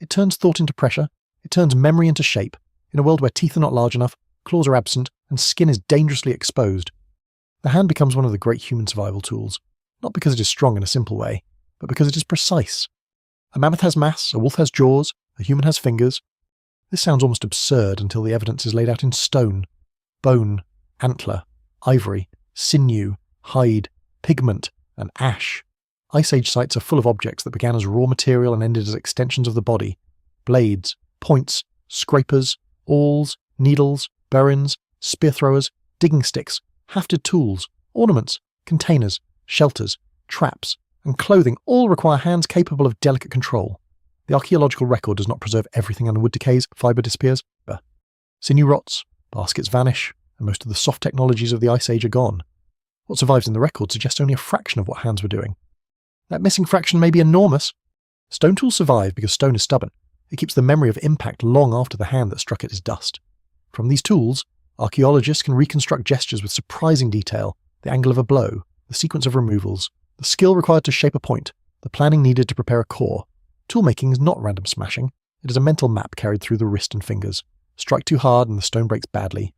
It turns thought into pressure. It turns memory into shape. In a world where teeth are not large enough, claws are absent, and skin is dangerously exposed, the hand becomes one of the great human survival tools, not because it is strong in a simple way, but because it is precise. A mammoth has mass, a wolf has jaws, a human has fingers. This sounds almost absurd until the evidence is laid out in stone. Bone, antler, ivory, sinew, hide, pigment, and ash. Ice Age sites are full of objects that began as raw material and ended as extensions of the body. Blades, points, scrapers, awls, needles, burins, spear throwers, digging sticks, hafted tools, ornaments, containers, shelters, traps, and clothing all require hands capable of delicate control. The archaeological record does not preserve everything, and wood decays, fibre disappears. Sinew rots, baskets vanish, and most of the soft technologies of the Ice Age are gone. What survives in the record suggests only a fraction of what hands were doing. That missing fraction may be enormous. Stone tools survive because stone is stubborn. It keeps the memory of impact long after the hand that struck it is dust. From these tools, archaeologists can reconstruct gestures with surprising detail, the angle of a blow, the sequence of removals, the skill required to shape a point, the planning needed to prepare a core. Toolmaking is not random smashing. It is a mental map carried through the wrist and fingers. Strike too hard and the stone breaks badly.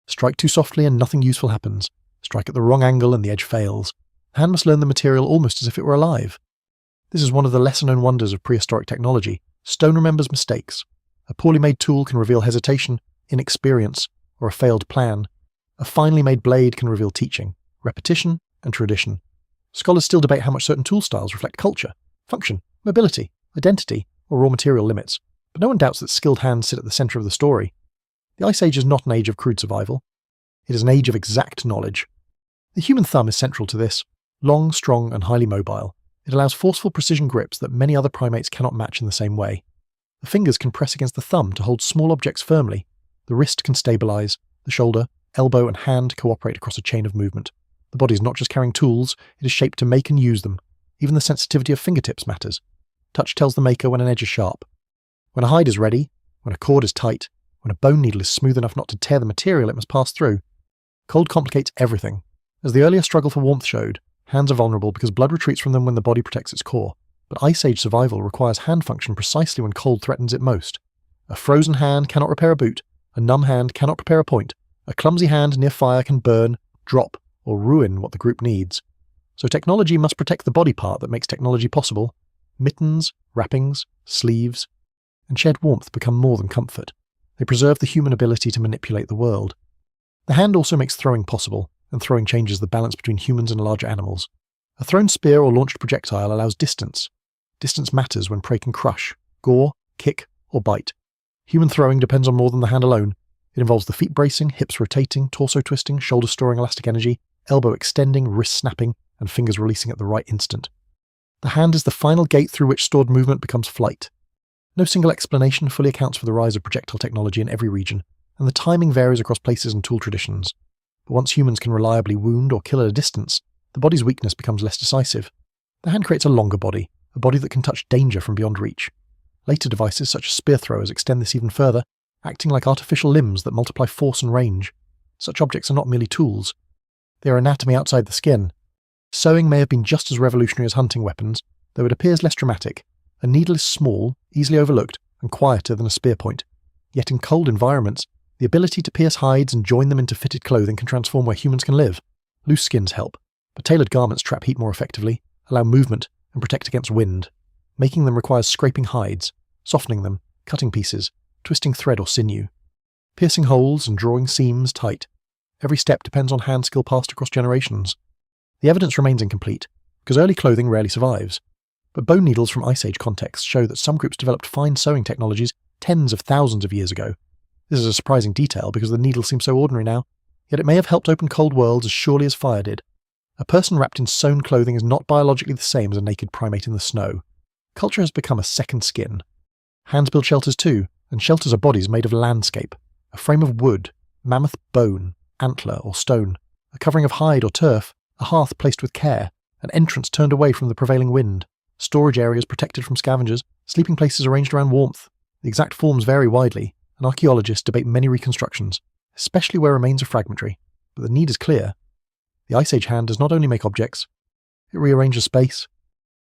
Strike too softly and nothing useful happens. Strike at the wrong angle and the edge fails. The hand must learn the material almost as if it were alive. This is one of the lesser-known wonders of prehistoric technology. Stone remembers mistakes. A poorly made tool can reveal hesitation, inexperience, or a failed plan. A finely made blade can reveal teaching, repetition, and tradition. Scholars still debate how much certain tool styles reflect culture, function, mobility, identity, or raw material limits, but no one doubts that skilled hands sit at the centre of the story. The Ice Age is not an age of crude survival. It is an age of exact knowledge. The human thumb is central to this. Long, strong, and highly mobile, it allows forceful precision grips that many other primates cannot match in the same way. The fingers can press against the thumb to hold small objects firmly. The wrist can stabilise. The shoulder, elbow, and hand cooperate across a chain of movement. The body is not just carrying tools, it is shaped to make and use them. Even the sensitivity of fingertips matters. Touch tells the maker when an edge is sharp. When a hide is ready, when a cord is tight, when a bone needle is smooth enough not to tear the material it must pass through. Cold complicates everything. As the earlier struggle for warmth showed, hands are vulnerable because blood retreats from them when the body protects its core. But Ice Age survival requires hand function precisely when cold threatens it most. A frozen hand cannot repair a boot. A numb hand cannot prepare a point. A clumsy hand near fire can burn, drop, or ruin what the group needs. So technology must protect the body part that makes technology possible. Mittens, wrappings, sleeves, and shared warmth become more than comfort. They preserve the human ability to manipulate the world. The hand also makes throwing possible, and throwing changes the balance between humans and larger animals. A thrown spear or launched projectile allows distance. Distance matters when prey can crush, gore, kick, or bite. Human throwing depends on more than the hand alone. It involves the feet bracing, hips rotating, torso twisting, shoulder storing elastic energy, elbow extending, wrist snapping, and fingers releasing at the right instant. The hand is the final gate through which stored movement becomes flight. No single explanation fully accounts for the rise of projectile technology in every region, and the timing varies across places and tool traditions. But once humans can reliably wound or kill at a distance, the body's weakness becomes less decisive. The hand creates a longer body, a body that can touch danger from beyond reach. Later devices such as spear throwers extend this even further, acting like artificial limbs that multiply force and range. Such objects are not merely tools. They are anatomy outside the skin. Sewing may have been just as revolutionary as hunting weapons, though it appears less dramatic. A needle is small, easily overlooked, and quieter than a spear point. Yet in cold environments, the ability to pierce hides and join them into fitted clothing can transform where humans can live. Loose skins help, but tailored garments trap heat more effectively, allow movement, and protect against wind. Making them requires scraping hides, softening them, cutting pieces, twisting thread or sinew, piercing holes and drawing seams tight. Every step depends on hand skill passed across generations. The evidence remains incomplete, because early clothing rarely survives. But bone needles from Ice Age contexts show that some groups developed fine sewing technologies tens of thousands of years ago. This is a surprising detail because the needle seems so ordinary now, yet it may have helped open cold worlds as surely as fire did. A person wrapped in sewn clothing is not biologically the same as a naked primate in the snow. Culture has become a second skin. Hands build shelters too, and shelters are bodies made of landscape, a frame of wood, mammoth bone, antler or stone, a covering of hide or turf, a hearth placed with care, an entrance turned away from the prevailing wind, storage areas protected from scavengers, sleeping places arranged around warmth. The exact forms vary widely, and archaeologists debate many reconstructions, especially where remains are fragmentary, but the need is clear. The Ice Age hand does not only make objects, it rearranges space.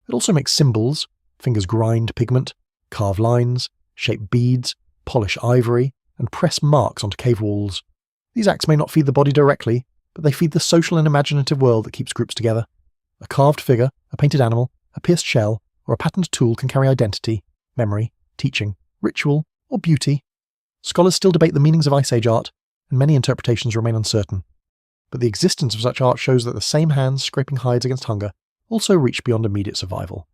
It also makes symbols, fingers grind pigment, carve lines, shape beads, polish ivory, and press marks onto cave walls. These acts may not feed the body directly, but they feed the social and imaginative world that keeps groups together. A carved figure, a painted animal, a pierced shell, or a patterned tool can carry identity, memory, teaching, ritual, or beauty. Scholars still debate the meanings of Ice Age art, and many interpretations remain uncertain. But the existence of such art shows that the same hands scraping hides against hunger also reach beyond immediate survival.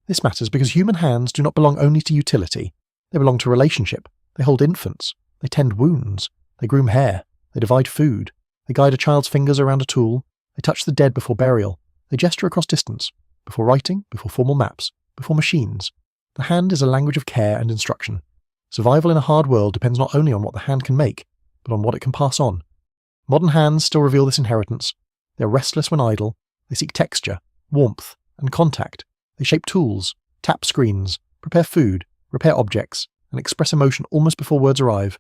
This matters because human hands do not belong only to utility. They belong to relationship. They hold infants. They tend wounds. They groom hair. They divide food. They guide a child's fingers around a tool. They touch the dead before burial. They gesture across distance, before writing, before formal maps, before machines. The hand is a language of care and instruction. Survival in a hard world depends not only on what the hand can make, but on what it can pass on. Modern hands still reveal this inheritance. They are restless when idle. They seek texture, warmth, and contact. They shape tools, tap screens, prepare food, repair objects, and express emotion almost before words arrive.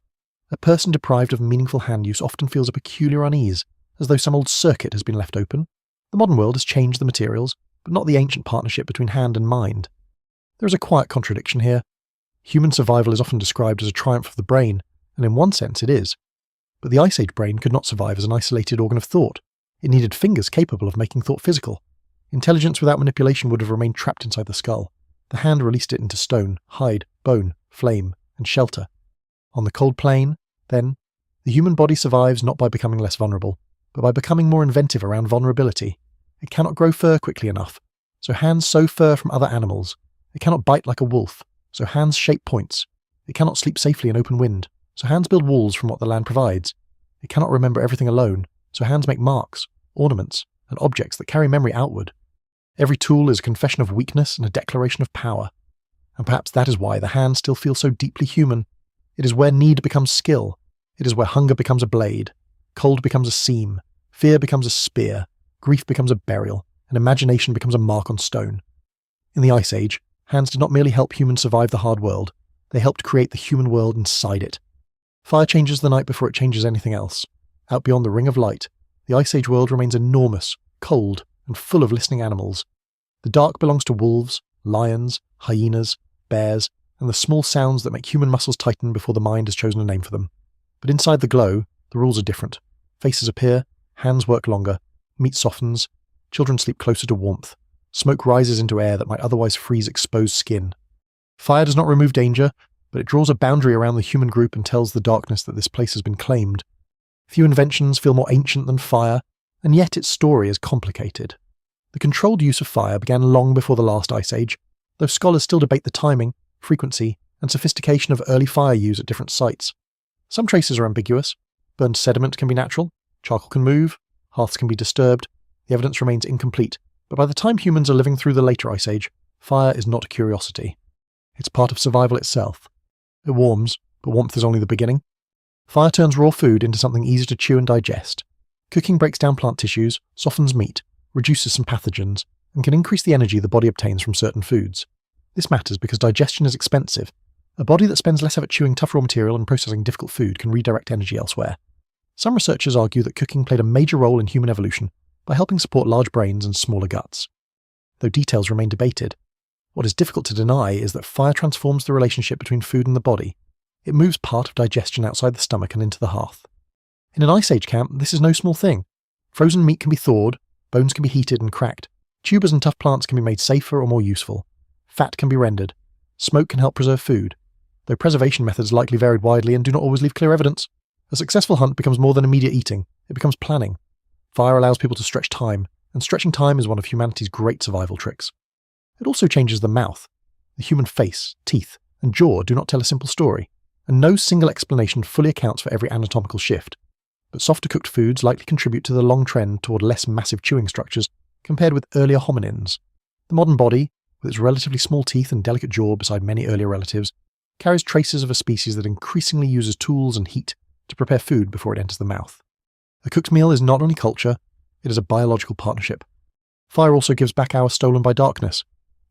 A person deprived of meaningful hand use often feels a peculiar unease, as though some old circuit has been left open. The modern world has changed the materials, but not the ancient partnership between hand and mind. There is a quiet contradiction here. Human survival is often described as a triumph of the brain, and in one sense it is. But the Ice Age brain could not survive as an isolated organ of thought. It needed fingers capable of making thought physical. Intelligence without manipulation would have remained trapped inside the skull. The hand released it into stone, hide, bone, flame, and shelter. On the cold plain, then, the human body survives not by becoming less vulnerable, but by becoming more inventive around vulnerability. It cannot grow fur quickly enough, so hands sew fur from other animals. It cannot bite like a wolf, so hands shape points. It cannot sleep safely in open wind, so hands build walls from what the land provides. It cannot remember everything alone, so hands make marks, ornaments, and objects that carry memory outward. Every tool is a confession of weakness and a declaration of power. And perhaps that is why the hand still feels so deeply human. It is where need becomes skill. It is where hunger becomes a blade, cold becomes a seam, fear becomes a spear, grief becomes a burial, and imagination becomes a mark on stone. In the Ice Age, hands did not merely help humans survive the hard world, they helped create the human world inside it. Fire changes the night before it changes anything else. Out beyond the ring of light, the Ice Age world remains enormous, cold, and full of listening animals. The dark belongs to wolves, lions, hyenas, bears, and the small sounds that make human muscles tighten before the mind has chosen a name for them. But inside the glow, the rules are different. Faces appear, hands work longer, meat softens, children sleep closer to warmth, smoke rises into air that might otherwise freeze exposed skin. Fire does not remove danger, but it draws a boundary around the human group and tells the darkness that this place has been claimed. Few inventions feel more ancient than fire, and yet its story is complicated. The controlled use of fire began long before the last Ice Age, though scholars still debate the timing, frequency, and sophistication of early fire use at different sites. Some traces are ambiguous. Burned sediment can be natural, charcoal can move, hearths can be disturbed. The evidence remains incomplete, but by the time humans are living through the later Ice Age, fire is not a curiosity. It's part of survival itself. It warms, but warmth is only the beginning. Fire turns raw food into something easy to chew and digest. Cooking breaks down plant tissues, softens meat, reduces some pathogens, and can increase the energy the body obtains from certain foods. This matters because digestion is expensive. A body that spends less effort chewing tough raw material and processing difficult food can redirect energy elsewhere. Some researchers argue that cooking played a major role in human evolution by helping support large brains and smaller guts. Though details remain debated, what is difficult to deny is that fire transforms the relationship between food and the body. It moves part of digestion outside the stomach and into the hearth. In an Ice Age camp, this is no small thing. Frozen meat can be thawed, bones can be heated and cracked, tubers and tough plants can be made safer or more useful, fat can be rendered, smoke can help preserve food, though preservation methods likely varied widely and do not always leave clear evidence. A successful hunt becomes more than immediate eating, it becomes planning. Fire allows people to stretch time, and stretching time is one of humanity's great survival tricks. It also changes the mouth. The human face, teeth, and jaw do not tell a simple story, and no single explanation fully accounts for every anatomical shift. But softer cooked foods likely contribute to the long trend toward less massive chewing structures compared with earlier hominins. The modern body, with its relatively small teeth and delicate jaw beside many earlier relatives, carries traces of a species that increasingly uses tools and heat to prepare food before it enters the mouth. A cooked meal is not only culture, it is a biological partnership. Fire also gives back hours stolen by darkness.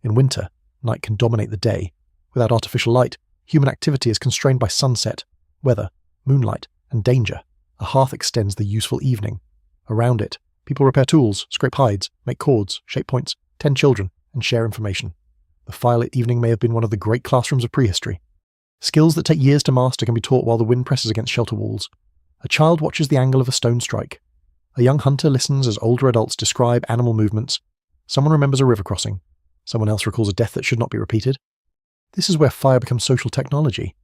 In winter, night can dominate the day. Without artificial light, human activity is constrained by sunset, weather, moonlight, and danger. A hearth extends the useful evening. Around it, people repair tools, scrape hides, make cords, shape points, tend children, and share information. The firelit evening may have been one of the great classrooms of prehistory. Skills that take years to master can be taught while the wind presses against shelter walls. A child watches the angle of a stone strike. A young hunter listens as older adults describe animal movements. Someone remembers a river crossing. Someone else recalls a death that should not be repeated. This is where fire becomes social technology.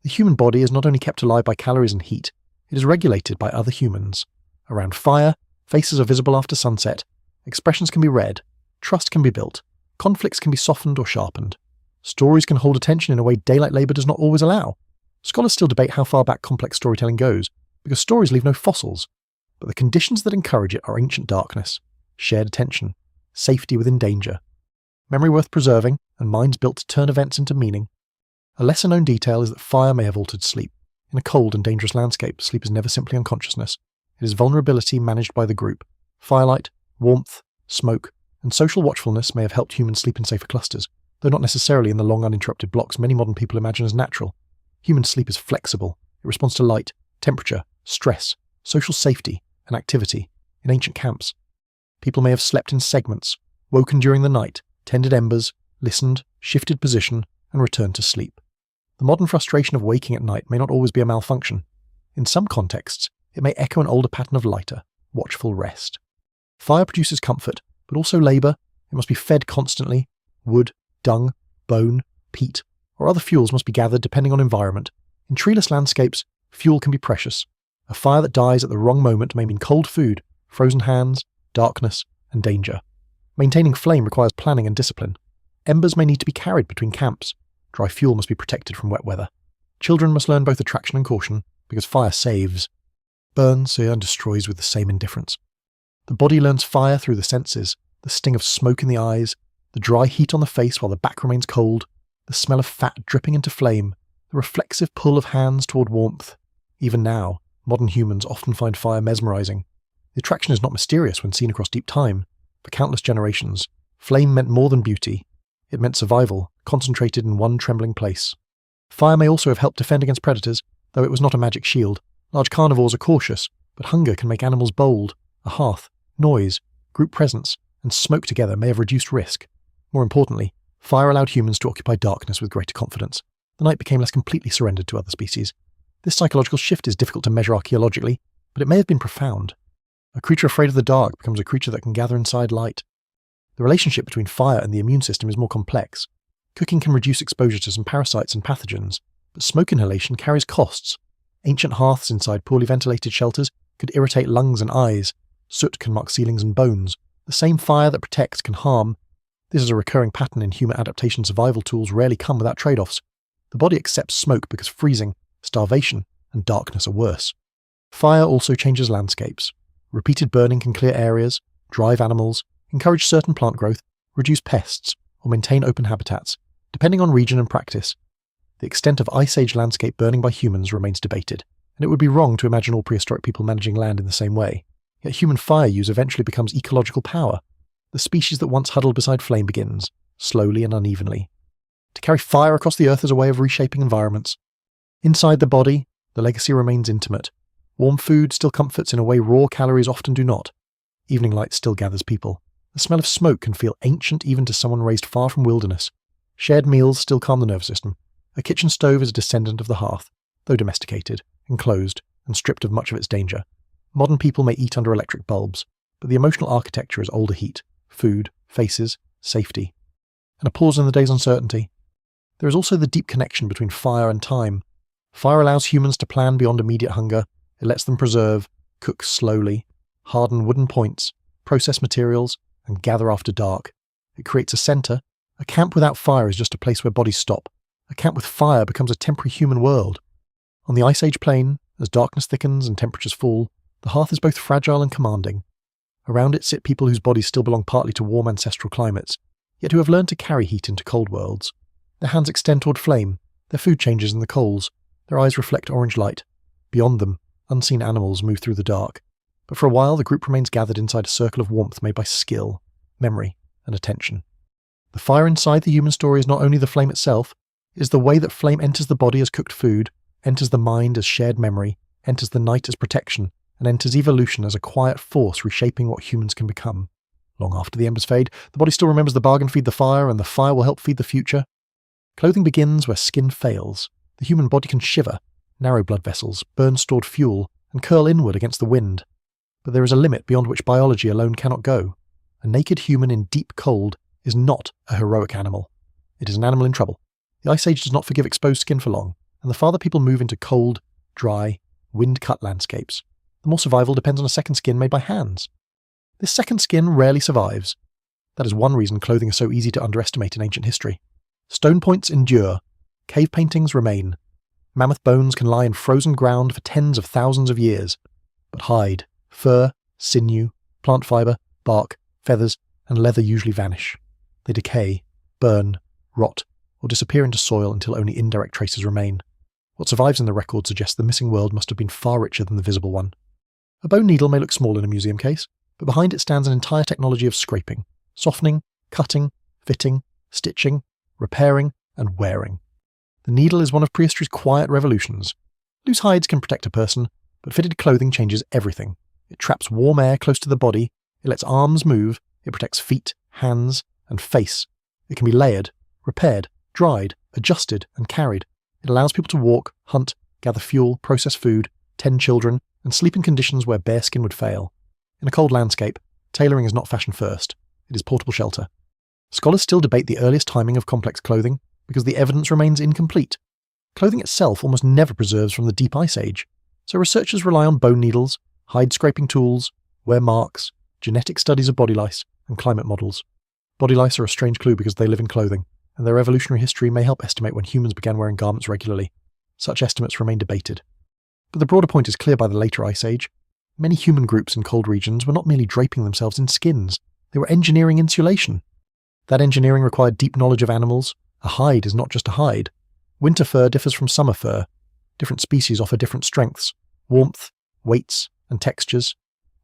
The human body is not only kept alive by calories and heat, it is regulated by other humans. Around fire, faces are visible after sunset, expressions can be read, trust can be built, conflicts can be softened or sharpened. Stories can hold attention in a way daylight labour does not always allow. Scholars still debate how far back complex storytelling goes, because stories leave no fossils. But the conditions that encourage it are ancient darkness, shared attention, safety within danger, memory worth preserving, and minds built to turn events into meaning. A lesser-known detail is that fire may have altered sleep. In a cold and dangerous landscape, sleep is never simply unconsciousness. It is vulnerability managed by the group. Firelight, warmth, smoke, and social watchfulness may have helped humans sleep in safer clusters, though not necessarily in the long uninterrupted blocks many modern people imagine as natural. Human sleep is flexible. It responds to light, temperature, stress, social safety, and activity. In ancient camps, people may have slept in segments, woken during the night, tended embers, listened, shifted position, and returned to sleep. The modern frustration of waking at night may not always be a malfunction. In some contexts, it may echo an older pattern of lighter, watchful rest. Fire produces comfort, but also labour. It must be fed constantly. Wood, dung, bone, peat, or other fuels must be gathered depending on environment. In treeless landscapes, fuel can be precious. A fire that dies at the wrong moment may mean cold food, frozen hands, darkness, and danger. Maintaining flame requires planning and discipline. Embers may need to be carried between camps. Dry fuel must be protected from wet weather. Children must learn both attraction and caution, because fire saves. Burns and destroys with the same indifference. The body learns fire through the senses, the sting of smoke in the eyes, the dry heat on the face while the back remains cold, the smell of fat dripping into flame, the reflexive pull of hands toward warmth. Even now, modern humans often find fire mesmerizing. The attraction is not mysterious when seen across deep time. For countless generations, flame meant more than beauty. It meant survival, concentrated in one trembling place. Fire may also have helped defend against predators, though it was not a magic shield. Large carnivores are cautious, but hunger can make animals bold. A hearth, noise, group presence, and smoke together may have reduced risk. More importantly, fire allowed humans to occupy darkness with greater confidence. The night became less completely surrendered to other species. This psychological shift is difficult to measure archaeologically, but it may have been profound. A creature afraid of the dark becomes a creature that can gather inside light. The relationship between fire and the immune system is more complex. Cooking can reduce exposure to some parasites and pathogens, but smoke inhalation carries costs. Ancient hearths inside poorly ventilated shelters could irritate lungs and eyes. Soot can mark ceilings and bones. The same fire that protects can harm. This is a recurring pattern in human adaptation. Survival tools rarely come without trade-offs. The body accepts smoke because freezing, starvation, and darkness are worse. Fire also changes landscapes. Repeated burning can clear areas, drive animals, encourage certain plant growth, reduce pests, or maintain open habitats, depending on region and practice. The extent of Ice Age landscape burning by humans remains debated, and it would be wrong to imagine all prehistoric people managing land in the same way. Yet human fire use eventually becomes ecological power. The species that once huddled beside flame begins, slowly and unevenly, To carry fire across the earth as a way of reshaping environments. Inside the body, the legacy remains intimate. Warm food still comforts in a way raw calories often do not. Evening light still gathers people. The smell of smoke can feel ancient even to someone raised far from wilderness. Shared meals still calm the nervous system. A kitchen stove is a descendant of the hearth, though domesticated, enclosed, and stripped of much of its danger. Modern people may eat under electric bulbs, but the emotional architecture is older heat, food, faces, safety. And a pause in the day's uncertainty. There is also the deep connection between fire and time. Fire allows humans to plan beyond immediate hunger. It lets them preserve, cook slowly, harden wooden points, process materials, and gather after dark. It creates a centre. A camp without fire is just a place where bodies stop. A camp with fire becomes a temporary human world. On the Ice Age plain, as darkness thickens and temperatures fall, the hearth is both fragile and commanding. Around it sit people whose bodies still belong partly to warm ancestral climates, yet who have learned to carry heat into cold worlds. Their hands extend toward flame, their food changes in the coals, their eyes reflect orange light. Beyond them, unseen animals move through the dark. But for a while, the group remains gathered inside a circle of warmth made by skill, memory, and attention. The fire inside the human story is not only the flame itself, it is the way that flame enters the body as cooked food, enters the mind as shared memory, enters the night as protection, and enters evolution as a quiet force reshaping what humans can become. Long after the embers fade, the body still remembers the bargain feed the fire, and the fire will help feed the future. Clothing begins where skin fails. The human body can shiver, narrow blood vessels, burn stored fuel, and curl inward against the wind. But there is a limit beyond which biology alone cannot go. A naked human in deep cold is not a heroic animal. It is an animal in trouble. The Ice Age does not forgive exposed skin for long, and the farther people move into cold, dry, wind-cut landscapes, the more survival depends on a second skin made by hands. This second skin rarely survives. That is one reason clothing is so easy to underestimate in ancient history. Stone points endure. Cave paintings remain. Mammoth bones can lie in frozen ground for tens of thousands of years. But hide, fur, sinew, plant fibre, bark, feathers, and leather usually vanish. They decay, burn, rot, or disappear into soil until only indirect traces remain. What survives in the record suggests the missing world must have been far richer than the visible one. A bone needle may look small in a museum case, but behind it stands an entire technology of scraping, softening, cutting, fitting, stitching, repairing, and wearing. The needle is one of prehistory's quiet revolutions. Loose hides can protect a person, but fitted clothing changes everything. It traps warm air close to the body, it lets arms move, it protects feet, hands, and face. It can be layered, repaired, dried, adjusted, and carried. It allows people to walk, hunt, gather fuel, process food, tend children, and sleep in conditions where bare skin would fail. In a cold landscape, tailoring is not fashion first. It is portable shelter. Scholars still debate the earliest timing of complex clothing because the evidence remains incomplete. Clothing itself almost never preserves from the deep Ice Age, so researchers rely on bone needles, hide-scraping tools, wear marks, genetic studies of body lice, and climate models. Body lice are a strange clue because they live in clothing, and their evolutionary history may help estimate when humans began wearing garments regularly. Such estimates remain debated. But the broader point is clear by the later Ice Age. Many human groups in cold regions were not merely draping themselves in skins, they were engineering insulation. That engineering required deep knowledge of animals. A hide is not just a hide. Winter fur differs from summer fur. Different species offer different strengths, warmth, weights, and textures.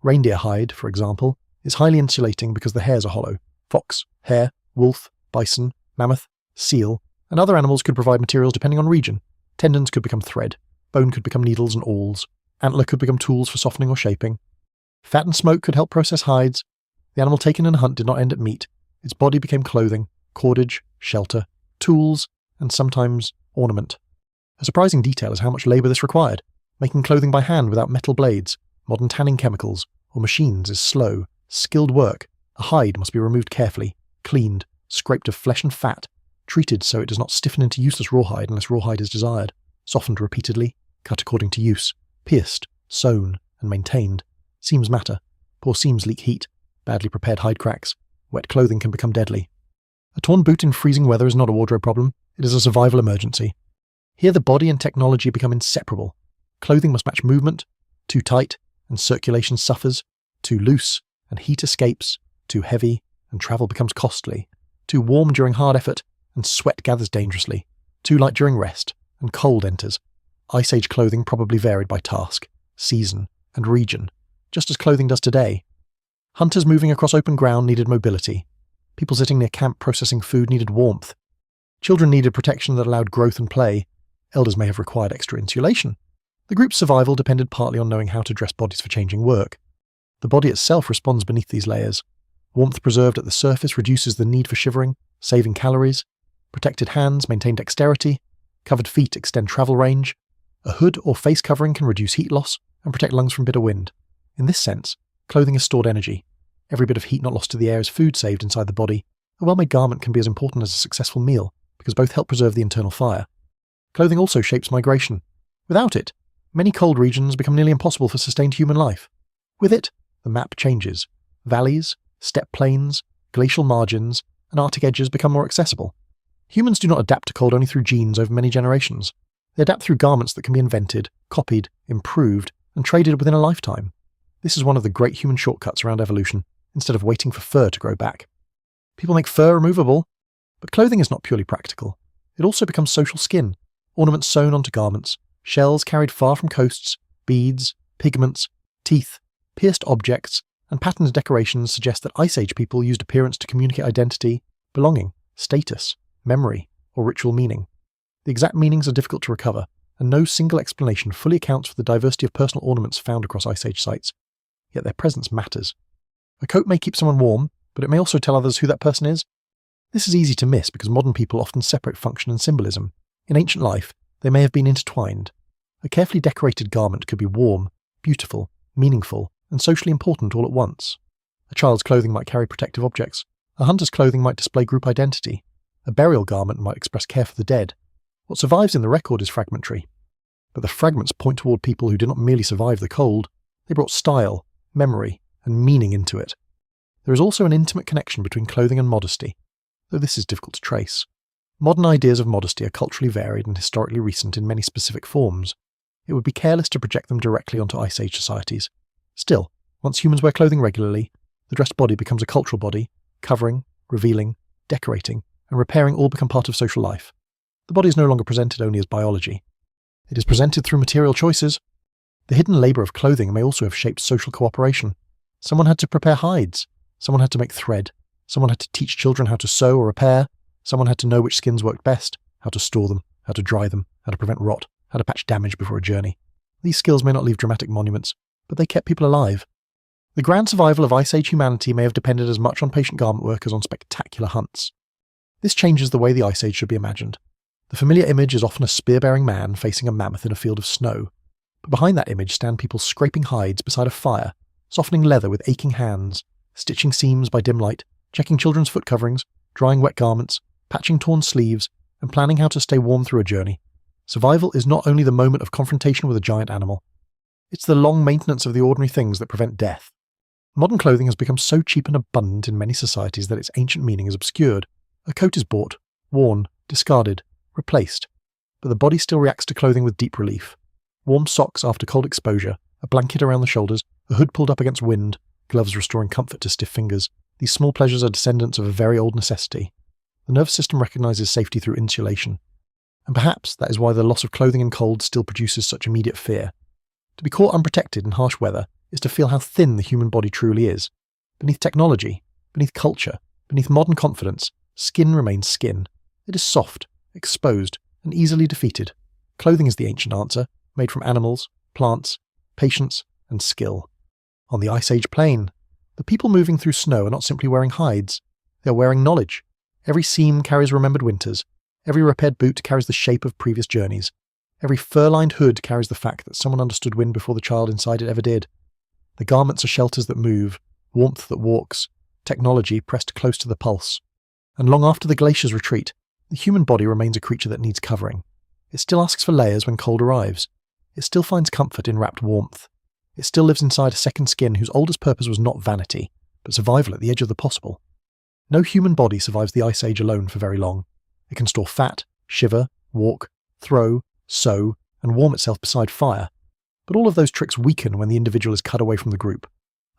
Reindeer hide, for example, is highly insulating because the hairs are hollow. Fox, hare, wolf, bison, mammoth, seal, and other animals could provide materials depending on region. Tendons could become thread, bone could become needles and awls, antler could become tools for softening or shaping. Fat and smoke could help process hides. The animal taken in a hunt did not end at meat. Its body became clothing, cordage, shelter, tools, and sometimes ornament. A surprising detail is how much labour this required. Making clothing by hand without metal blades, modern tanning chemicals, or machines is slow, skilled work. A hide must be removed carefully, cleaned, scraped of flesh and fat, treated so it does not stiffen into useless rawhide unless rawhide is desired, softened repeatedly, cut according to use, pierced, sewn, and maintained. Seams matter. Poor seams leak heat. Badly prepared hide cracks. Wet clothing can become deadly. A torn boot in freezing weather is not a wardrobe problem. It is a survival emergency. Here the body and technology become inseparable. Clothing must match movement. Too tight, and circulation suffers. Too loose, and heat escapes. Too heavy, and travel becomes costly. Too warm during hard effort, and sweat gathers dangerously. Too light during rest, and cold enters. Ice Age clothing probably varied by task, season, and region, just as clothing does today. Hunters moving across open ground needed mobility. People sitting near camp processing food needed warmth. Children needed protection that allowed growth and play. Elders may have required extra insulation. The group's survival depended partly on knowing how to dress bodies for changing work. The body itself responds beneath these layers. Warmth preserved at the surface reduces the need for shivering, saving calories. Protected hands maintain dexterity. Covered feet extend travel range. A hood or face covering can reduce heat loss and protect lungs from bitter wind. In this sense, clothing is stored energy. Every bit of heat not lost to the air is food saved inside the body. A well-made garment can be as important as a successful meal, because both help preserve the internal fire. Clothing also shapes migration. Without it, many cold regions become nearly impossible for sustained human life. With it, the map changes. Valleys, steppe plains, glacial margins, and Arctic edges become more accessible. Humans do not adapt to cold only through genes over many generations. They adapt through garments that can be invented, copied, improved, and traded within a lifetime. This is one of the great human shortcuts around evolution, instead of waiting for fur to grow back. People make fur removable, but clothing is not purely practical. It also becomes social skin, ornaments sewn onto garments, shells carried far from coasts, beads, pigments, teeth, pierced objects, and patterned decorations suggest that Ice Age people used appearance to communicate identity, belonging, status, memory, or ritual meaning. The exact meanings are difficult to recover, and no single explanation fully accounts for the diversity of personal ornaments found across Ice Age sites. Yet their presence matters. A coat may keep someone warm, but it may also tell others who that person is. This is easy to miss because modern people often separate function and symbolism. In ancient life, they may have been intertwined. A carefully decorated garment could be warm, beautiful, meaningful, and socially important all at once. A child's clothing might carry protective objects. A hunter's clothing might display group identity. A burial garment might express care for the dead. What survives in the record is fragmentary. But the fragments point toward people who did not merely survive the cold, they brought style, memory, and meaning into it. There is also an intimate connection between clothing and modesty, though this is difficult to trace. Modern ideas of modesty are culturally varied and historically recent in many specific forms. It would be careless to project them directly onto Ice Age societies. Still, once humans wear clothing regularly, the dressed body becomes a cultural body. Covering, revealing, decorating, and repairing all become part of social life. The body is no longer presented only as biology. It is presented through material choices. The hidden labour of clothing may also have shaped social cooperation. Someone had to prepare hides. Someone had to make thread. Someone had to teach children how to sew or repair. Someone had to know which skins worked best, how to store them, how to dry them, how to prevent rot, how to patch damage before a journey. These skills may not leave dramatic monuments, but they kept people alive. The grand survival of Ice Age humanity may have depended as much on patient garment work as on spectacular hunts. This changes the way the Ice Age should be imagined. The familiar image is often a spear-bearing man facing a mammoth in a field of snow, but behind that image stand people scraping hides beside a fire, softening leather with aching hands, stitching seams by dim light, checking children's foot coverings, drying wet garments, patching torn sleeves, and planning how to stay warm through a journey. Survival is not only the moment of confrontation with a giant animal. It's the long maintenance of the ordinary things that prevent death. Modern clothing has become so cheap and abundant in many societies that its ancient meaning is obscured. A coat is bought, worn, discarded, replaced, but the body still reacts to clothing with deep relief. Warm socks after cold exposure, a blanket around the shoulders, a hood pulled up against wind, gloves restoring comfort to stiff fingers. These small pleasures are descendants of a very old necessity. The nervous system recognises safety through insulation. And perhaps that is why the loss of clothing in cold still produces such immediate fear. To be caught unprotected in harsh weather is to feel how thin the human body truly is. Beneath technology, beneath culture, beneath modern confidence, skin remains skin. It is soft, exposed, and easily defeated. Clothing is the ancient answer, made from animals, plants, patience, and skill. On the Ice Age plain, the people moving through snow are not simply wearing hides, they are wearing knowledge. Every seam carries remembered winters. Every repaired boot carries the shape of previous journeys. Every fur-lined hood carries the fact that someone understood wind before the child inside it ever did. The garments are shelters that move, warmth that walks, technology pressed close to the pulse. And long after the glaciers retreat, the human body remains a creature that needs covering. It still asks for layers when cold arrives. It still finds comfort in wrapped warmth. It still lives inside a second skin whose oldest purpose was not vanity, but survival at the edge of the possible. No human body survives the Ice Age alone for very long. It can store fat, shiver, walk, throw, sew, and warm itself beside fire. But all of those tricks weaken when the individual is cut away from the group.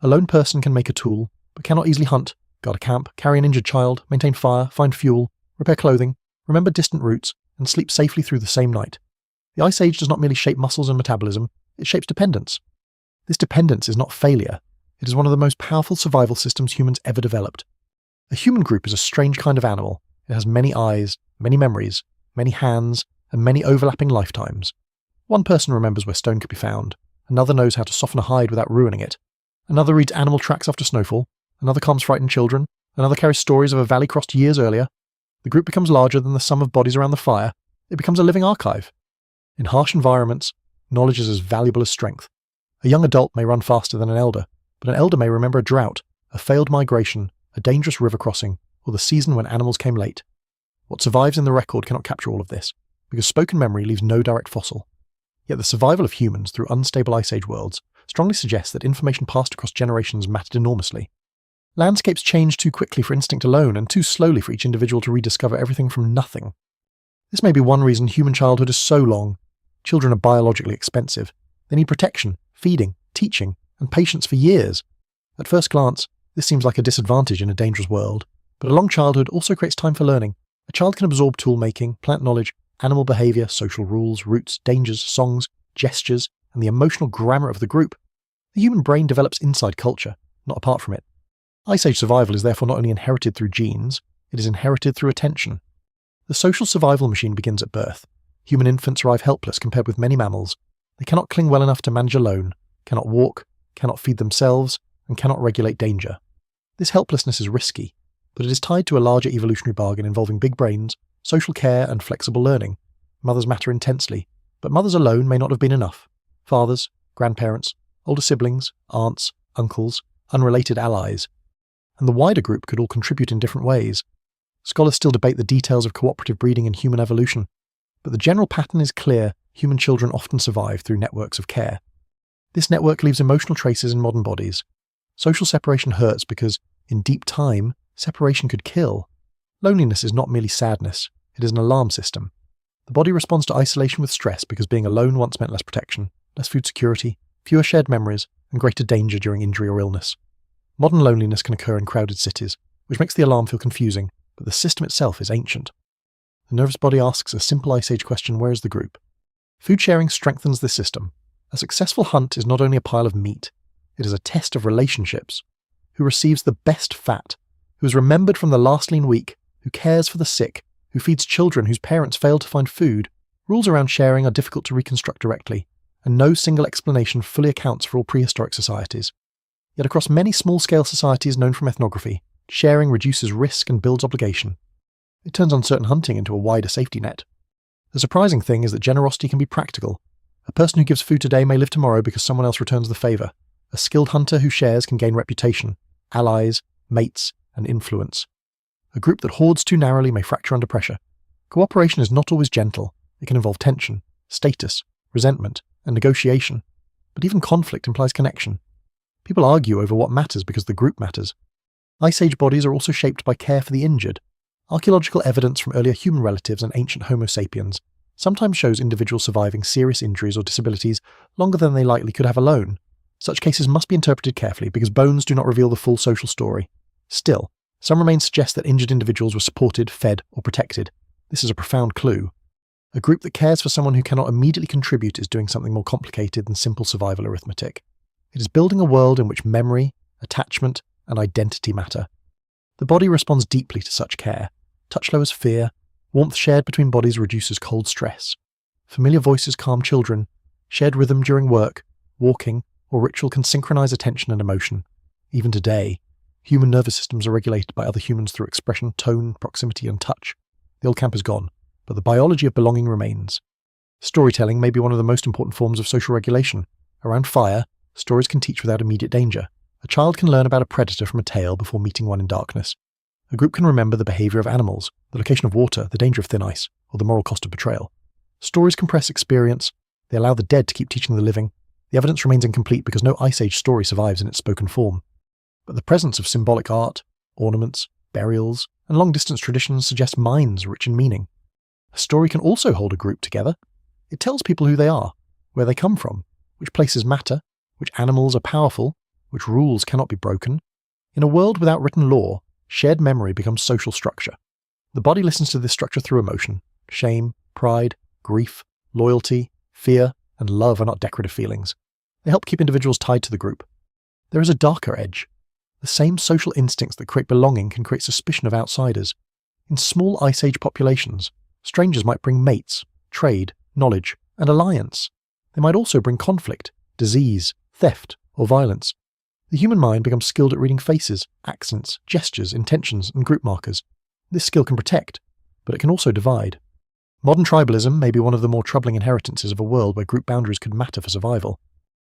A lone person can make a tool, but cannot easily hunt, guard a camp, carry an injured child, maintain fire, find fuel, repair clothing, remember distant routes, and sleep safely through the same night. The Ice Age does not merely shape muscles and metabolism, it shapes dependence. This dependence is not failure. It is one of the most powerful survival systems humans ever developed. A human group is a strange kind of animal. It has many eyes, many memories, many hands, and many overlapping lifetimes. One person remembers where stone could be found, another knows how to soften a hide without ruining it, another reads animal tracks after snowfall, another calms frightened children, another carries stories of a valley crossed years earlier. The group becomes larger than the sum of bodies around the fire. It becomes a living archive. In harsh environments, knowledge is as valuable as strength. A young adult may run faster than an elder, but an elder may remember a drought, a failed migration, a dangerous river crossing, or the season when animals came late. What survives in the record cannot capture all of this, because spoken memory leaves no direct fossil. Yet the survival of humans through unstable Ice Age worlds strongly suggests that information passed across generations mattered enormously. Landscapes change too quickly for instinct alone, and too slowly for each individual to rediscover everything from nothing. This may be one reason human childhood is so long. Children are biologically expensive. They need protection, feeding, teaching, and patience for years. At first glance, this seems like a disadvantage in a dangerous world, but a long childhood also creates time for learning. A child can absorb tool-making, plant knowledge, animal behaviour, social rules, routes, dangers, songs, gestures, and the emotional grammar of the group. The human brain develops inside culture, not apart from it. Ice Age survival is therefore not only inherited through genes, it is inherited through attention. The social survival machine begins at birth. Human infants arrive helpless compared with many mammals. They cannot cling well enough to manage alone, cannot walk, cannot feed themselves, and cannot regulate danger. This helplessness is risky, but it is tied to a larger evolutionary bargain involving big brains, social care, and flexible learning. Mothers matter intensely, but mothers alone may not have been enough. Fathers, grandparents, older siblings, aunts, uncles, unrelated allies. And the wider group could all contribute in different ways. Scholars still debate the details of cooperative breeding in human evolution, but the general pattern is clear: human children often survive through networks of care. This network leaves emotional traces in modern bodies. Social separation hurts because, in deep time, separation could kill. Loneliness is not merely sadness, it is an alarm system. The body responds to isolation with stress because being alone once meant less protection, less food security, fewer shared memories, and greater danger during injury or illness. Modern loneliness can occur in crowded cities, which makes the alarm feel confusing, but the system itself is ancient. The nervous body asks a simple Ice Age question: where is the group? Food sharing strengthens this system. A successful hunt is not only a pile of meat, it is a test of relationships. Who receives the best fat? Who is remembered from the last lean week? Who cares for the sick? Who feeds children whose parents failed to find food? Rules around sharing are difficult to reconstruct directly, and no single explanation fully accounts for all prehistoric societies. Yet across many small-scale societies known from ethnography, sharing reduces risk and builds obligation. It turns uncertain hunting into a wider safety net. The surprising thing is that generosity can be practical. A person who gives food today may live tomorrow because someone else returns the favour. A skilled hunter who shares can gain reputation, allies, mates, and influence. A group that hoards too narrowly may fracture under pressure. Cooperation is not always gentle. It can involve tension, status, resentment, and negotiation. But even conflict implies connection. People argue over what matters because the group matters. Ice Age bodies are also shaped by care for the injured. Archaeological evidence from earlier human relatives and ancient Homo sapiens sometimes shows individuals surviving serious injuries or disabilities longer than they likely could have alone. Such cases must be interpreted carefully because bones do not reveal the full social story. Still, some remains suggest that injured individuals were supported, fed, or protected. This is a profound clue. A group that cares for someone who cannot immediately contribute is doing something more complicated than simple survival arithmetic. It is building a world in which memory, attachment, and identity matter. The body responds deeply to such care. Touch lowers fear. Warmth shared between bodies reduces cold stress. Familiar voices calm children. Shared rhythm during work, walking, or ritual can synchronize attention and emotion. Even today, human nervous systems are regulated by other humans through expression, tone, proximity, and touch. The old camp is gone, but the biology of belonging remains. Storytelling may be one of the most important forms of social regulation. Around fire, stories can teach without immediate danger. A child can learn about a predator from a tale before meeting one in darkness. A group can remember the behaviour of animals, the location of water, the danger of thin ice, or the moral cost of betrayal. Stories compress experience. They allow the dead to keep teaching the living. The evidence remains incomplete because no Ice Age story survives in its spoken form. But the presence of symbolic art, ornaments, burials, and long-distance traditions suggests minds rich in meaning. A story can also hold a group together. It tells people who they are, where they come from, which places matter, which animals are powerful, which rules cannot be broken. In a world without written law, shared memory becomes social structure. The body listens to this structure through emotion. Shame, pride, grief, loyalty, fear, and love are not decorative feelings. They help keep individuals tied to the group. There is a darker edge. The same social instincts that create belonging can create suspicion of outsiders. In small Ice Age populations, strangers might bring mates, trade, knowledge, and alliance. They might also bring conflict, disease, theft, or violence. The human mind becomes skilled at reading faces, accents, gestures, intentions, and group markers. This skill can protect, but it can also divide. Modern tribalism may be one of the more troubling inheritances of a world where group boundaries could matter for survival.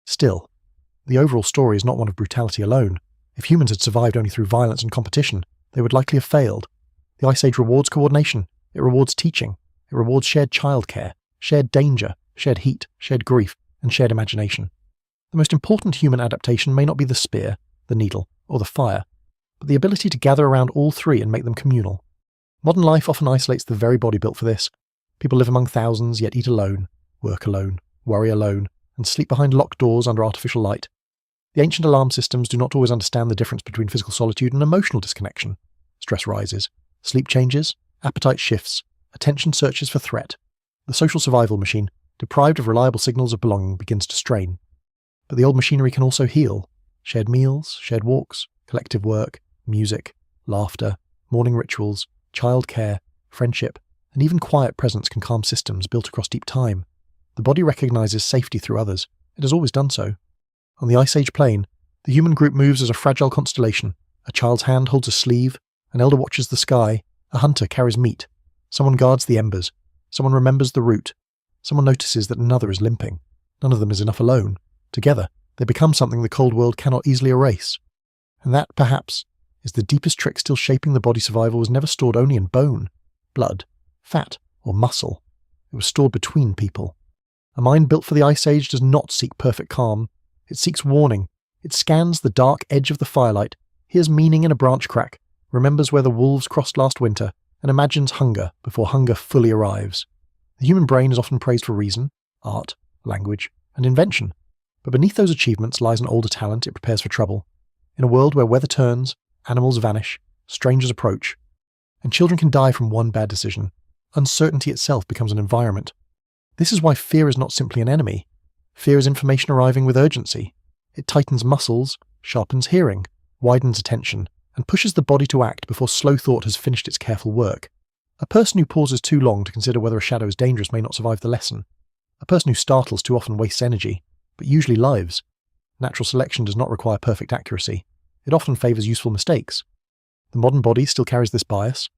Still, the overall story is not one of brutality alone. If humans had survived only through violence and competition, they would likely have failed. The Ice Age rewards coordination, it rewards teaching, it rewards shared childcare, shared danger, shared heat, shared grief, and shared imagination. The most important human adaptation may not be the spear, the needle, or the fire, but the ability to gather around all three and make them communal. Modern life often isolates the very body built for this. People live among thousands, yet eat alone, work alone, worry alone, and sleep behind locked doors under artificial light. The ancient alarm systems do not always understand the difference between physical solitude and emotional disconnection. Stress rises, sleep changes, appetite shifts, attention searches for threat. The social survival machine, deprived of reliable signals of belonging, begins to strain. But the old machinery can also heal. Shared meals, shared walks, collective work, music, laughter, morning rituals, childcare, friendship, and even quiet presence can calm systems built across deep time. The body recognizes safety through others. It has always done so. On the Ice Age plane, the human group moves as a fragile constellation. A child's hand holds a sleeve, an elder watches the sky, a hunter carries meat, someone guards the embers, someone remembers the route, someone notices that another is limping. None of them is enough alone. Together, they become something the cold world cannot easily erase. And that, perhaps, is the deepest trick still shaping the body's survival was never stored only in bone, blood, fat, or muscle. It was stored between people. A mind built for the Ice Age does not seek perfect calm. It seeks warning. It scans the dark edge of the firelight, hears meaning in a branch crack, remembers where the wolves crossed last winter, and imagines hunger before hunger fully arrives. The human brain is often praised for reason, art, language, and invention. But beneath those achievements lies an older talent it prepares for trouble. In a world where weather turns, animals vanish, strangers approach, and children can die from one bad decision, uncertainty itself becomes an environment. This is why fear is not simply an enemy. Fear is information arriving with urgency. It tightens muscles, sharpens hearing, widens attention, and pushes the body to act before slow thought has finished its careful work. A person who pauses too long to consider whether a shadow is dangerous may not survive the lesson. A person who startles too often wastes energy, but usually lives. Natural selection does not require perfect accuracy. It often favours useful mistakes. The modern body still carries this bias.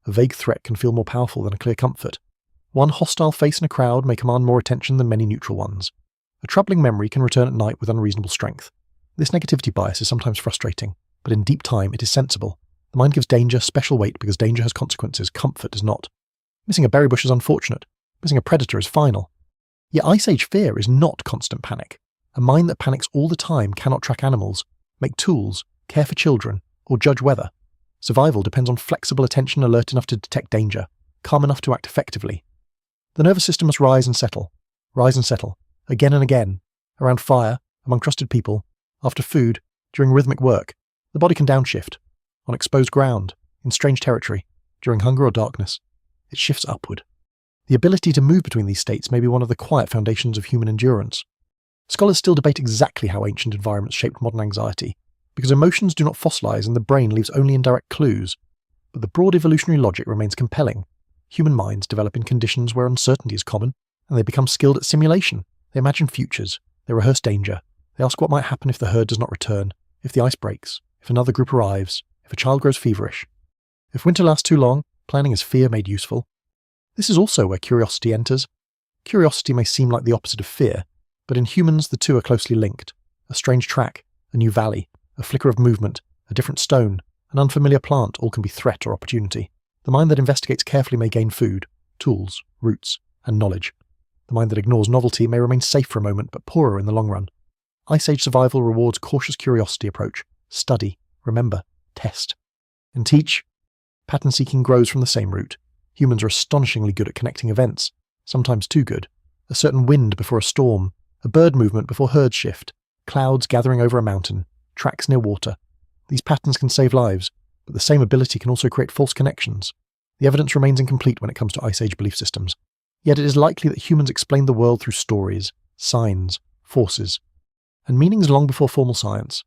A vague threat can feel more powerful than a clear comfort. One hostile face in a crowd may command more attention than many neutral ones. A troubling memory can return at night with unreasonable strength. This negativity bias is sometimes frustrating, but in deep time it is sensible. The mind gives danger special weight because danger has consequences, comfort does not. Missing a berry bush is unfortunate. Missing a predator is final. Yet Ice Age fear is not constant panic. A mind that panics all the time cannot track animals, make tools, care for children, or judge weather. Survival depends on flexible attention alert enough to detect danger, calm enough to act effectively. The nervous system must rise and settle, again and again, around fire, among trusted people, after food, during rhythmic work. The body can downshift, on exposed ground, in strange territory, during hunger or darkness. It shifts upward. The ability to move between these states may be one of the quiet foundations of human endurance. Scholars still debate exactly how ancient environments shaped modern anxiety, because emotions do not fossilize and the brain leaves only indirect clues. But the broad evolutionary logic remains compelling. Human minds develop in conditions where uncertainty is common, and they become skilled at simulation. They imagine futures, they rehearse danger, they ask what might happen if the herd does not return, if the ice breaks, if another group arrives, if a child grows feverish. If winter lasts too long, planning is fear made useful. This is also where curiosity enters. Curiosity may seem like the opposite of fear, but in humans the two are closely linked. A strange track, a new valley, a flicker of movement, a different stone, an unfamiliar plant all can be threat or opportunity. The mind that investigates carefully may gain food, tools, roots, and knowledge. The mind that ignores novelty may remain safe for a moment but poorer in the long run. Ice Age survival rewards cautious curiosity approach. Study, remember, test. And teach. Pattern seeking grows from the same root. Humans are astonishingly good at connecting events, sometimes too good. A certain wind before a storm, a bird movement before herd shift, clouds gathering over a mountain, tracks near water. These patterns can save lives, but the same ability can also create false connections. The evidence remains incomplete when it comes to Ice Age belief systems. Yet it is likely that humans explained the world through stories, signs, forces, and meanings long before formal science.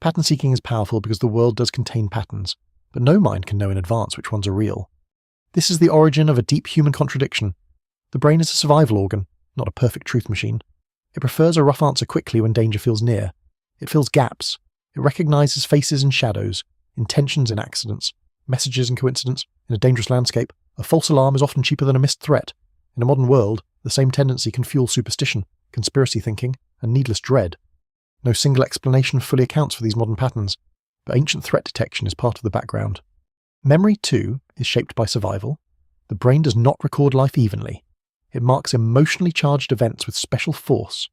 Pattern seeking is powerful because the world does contain patterns, but no mind can know in advance which ones are real. This is the origin of a deep human contradiction. The brain is a survival organ, not a perfect truth machine. It prefers a rough answer quickly when danger feels near. It fills gaps. It recognizes faces and shadows, intentions in accidents, messages in coincidence. In a dangerous landscape, a false alarm is often cheaper than a missed threat. In a modern world, the same tendency can fuel superstition, conspiracy thinking, and needless dread. No single explanation fully accounts for these modern patterns, but ancient threat detection is part of the background. Memory, too, is shaped by survival. The brain does not record life evenly. It marks emotionally charged events with special force.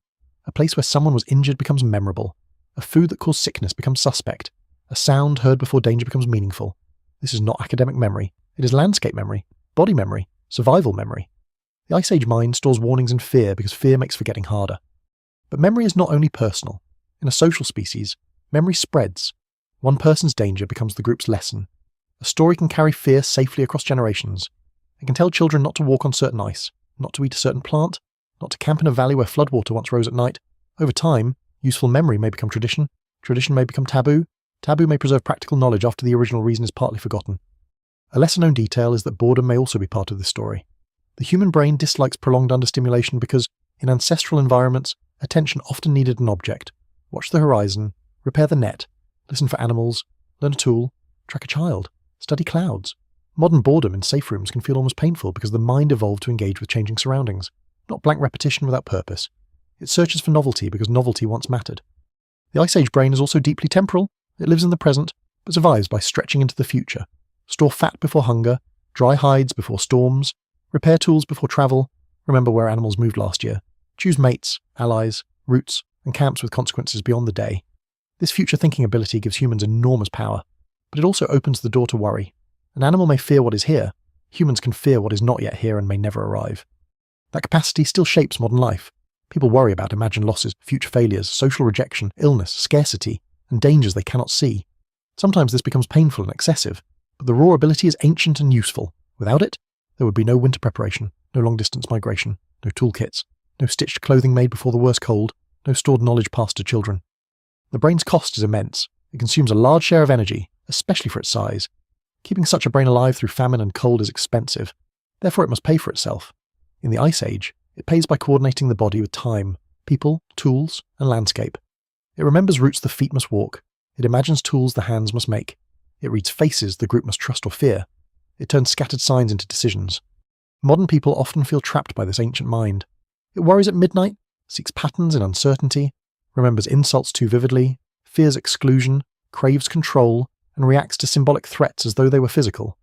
A place where someone was injured becomes memorable. A food that caused sickness becomes suspect. A sound heard before danger becomes meaningful. This is not academic memory. It is landscape memory, body memory, survival memory. The Ice Age mind stores warnings and fear because fear makes forgetting harder. But memory is not only personal. In a social species, memory spreads. One person's danger becomes the group's lesson. A story can carry fear safely across generations. It can tell children not to walk on certain ice, not to eat a certain plant, not to camp in a valley where floodwater once rose at night. Over time, useful memory may become tradition. Tradition may become taboo. Taboo may preserve practical knowledge after the original reason is partly forgotten. A lesser-known detail is that boredom may also be part of this story. The human brain dislikes prolonged understimulation because, in ancestral environments, attention often needed an object. Watch the horizon, repair the net, listen for animals, learn a tool, track a child, study clouds. Modern boredom in safe rooms can feel almost painful because the mind evolved to engage with changing surroundings, not blank repetition without purpose. It searches for novelty because novelty once mattered. The Ice Age brain is also deeply temporal. It lives in the present, but survives by stretching into the future. Store fat before hunger, dry hides before storms, repair tools before travel, remember where animals moved last year, choose mates, allies, routes, and camps with consequences beyond the day. This future-thinking ability gives humans enormous power, but it also opens the door to worry. An animal may fear what is here. Humans can fear what is not yet here and may never arrive. That capacity still shapes modern life. People worry about imagined losses, future failures, social rejection, illness, scarcity, and dangers they cannot see. Sometimes this becomes painful and excessive, but the raw ability is ancient and useful. Without it, there would be no winter preparation, no long-distance migration, no toolkits, no stitched clothing made before the worst cold, no stored knowledge passed to children. The brain's cost is immense. It consumes a large share of energy, especially for its size. Keeping such a brain alive through famine and cold is expensive. Therefore, it must pay for itself. In the Ice Age, it pays by coordinating the body with time, people, tools, and landscape. It remembers routes the feet must walk. It imagines tools the hands must make. It reads faces the group must trust or fear. It turns scattered signs into decisions. Modern people often feel trapped by this ancient mind. It worries at midnight, seeks patterns in uncertainty, remembers insults too vividly, fears exclusion, craves control, and reacts to symbolic threats as though they were physical.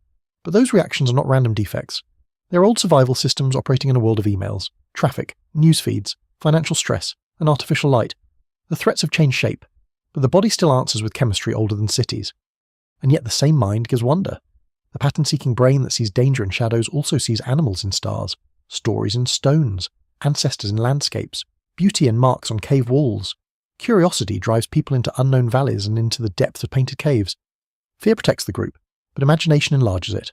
But those reactions are not random defects. They're old survival systems operating in a world of emails, traffic, news feeds, financial stress, and artificial light. The threats have changed shape, but the body still answers with chemistry older than cities. And yet the same mind gives wonder. The pattern-seeking brain that sees danger in shadows also sees animals in stars, stories in stones, ancestors in landscapes, beauty in marks on cave walls. Curiosity drives people into unknown valleys and into the depths of painted caves. Fear protects the group, but imagination enlarges it.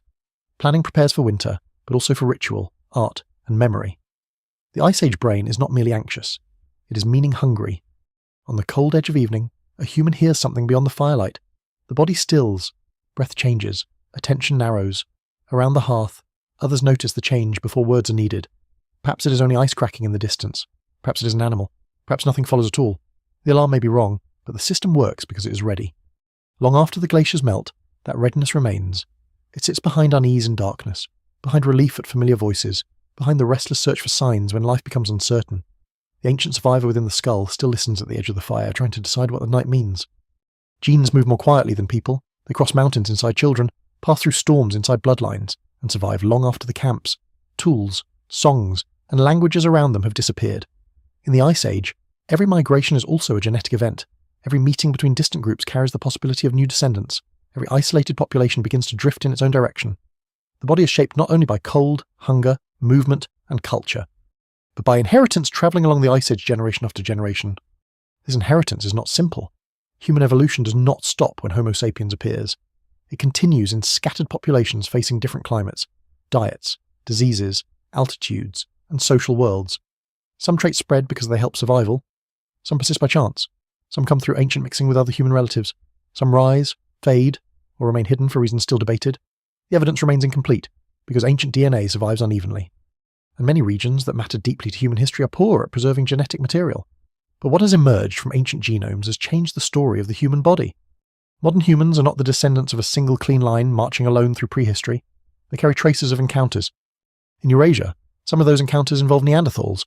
Planning prepares for winter, but also for ritual, art, and memory. The Ice Age brain is not merely anxious. It is meaning-hungry. On the cold edge of evening, a human hears something beyond the firelight. The body stills, breath changes, attention narrows. Around the hearth, others notice the change before words are needed. Perhaps it is only ice cracking in the distance. Perhaps it is an animal. Perhaps nothing follows at all. The alarm may be wrong, but the system works because it is ready. Long after the glaciers melt, that readiness remains. It sits behind unease and darkness, behind relief at familiar voices, behind the restless search for signs when life becomes uncertain. The ancient survivor within the skull still listens at the edge of the fire, trying to decide what the night means. Genes move more quietly than people. They cross mountains inside children, pass through storms inside bloodlines, and survive long after the camps. Tools, songs, and languages around them have disappeared. In the Ice Age, every migration is also a genetic event. Every meeting between distant groups carries the possibility of new descendants. Every isolated population begins to drift in its own direction. The body is shaped not only by cold, hunger, movement, and culture, but by inheritance travelling along the Ice Age generation after generation. This inheritance is not simple. Human evolution does not stop when Homo sapiens appears. It continues in scattered populations facing different climates, diets, diseases, altitudes, and social worlds. Some traits spread because they help survival. Some persist by chance. Some come through ancient mixing with other human relatives. Some rise, fade, or remain hidden for reasons still debated. The evidence remains incomplete. because ancient DNA survives unevenly. And many regions that matter deeply to human history are poor at preserving genetic material. But what has emerged from ancient genomes has changed the story of the human body. Modern humans are not the descendants of a single clean line marching alone through prehistory. They carry traces of encounters. In Eurasia, some of those encounters involve Neanderthals.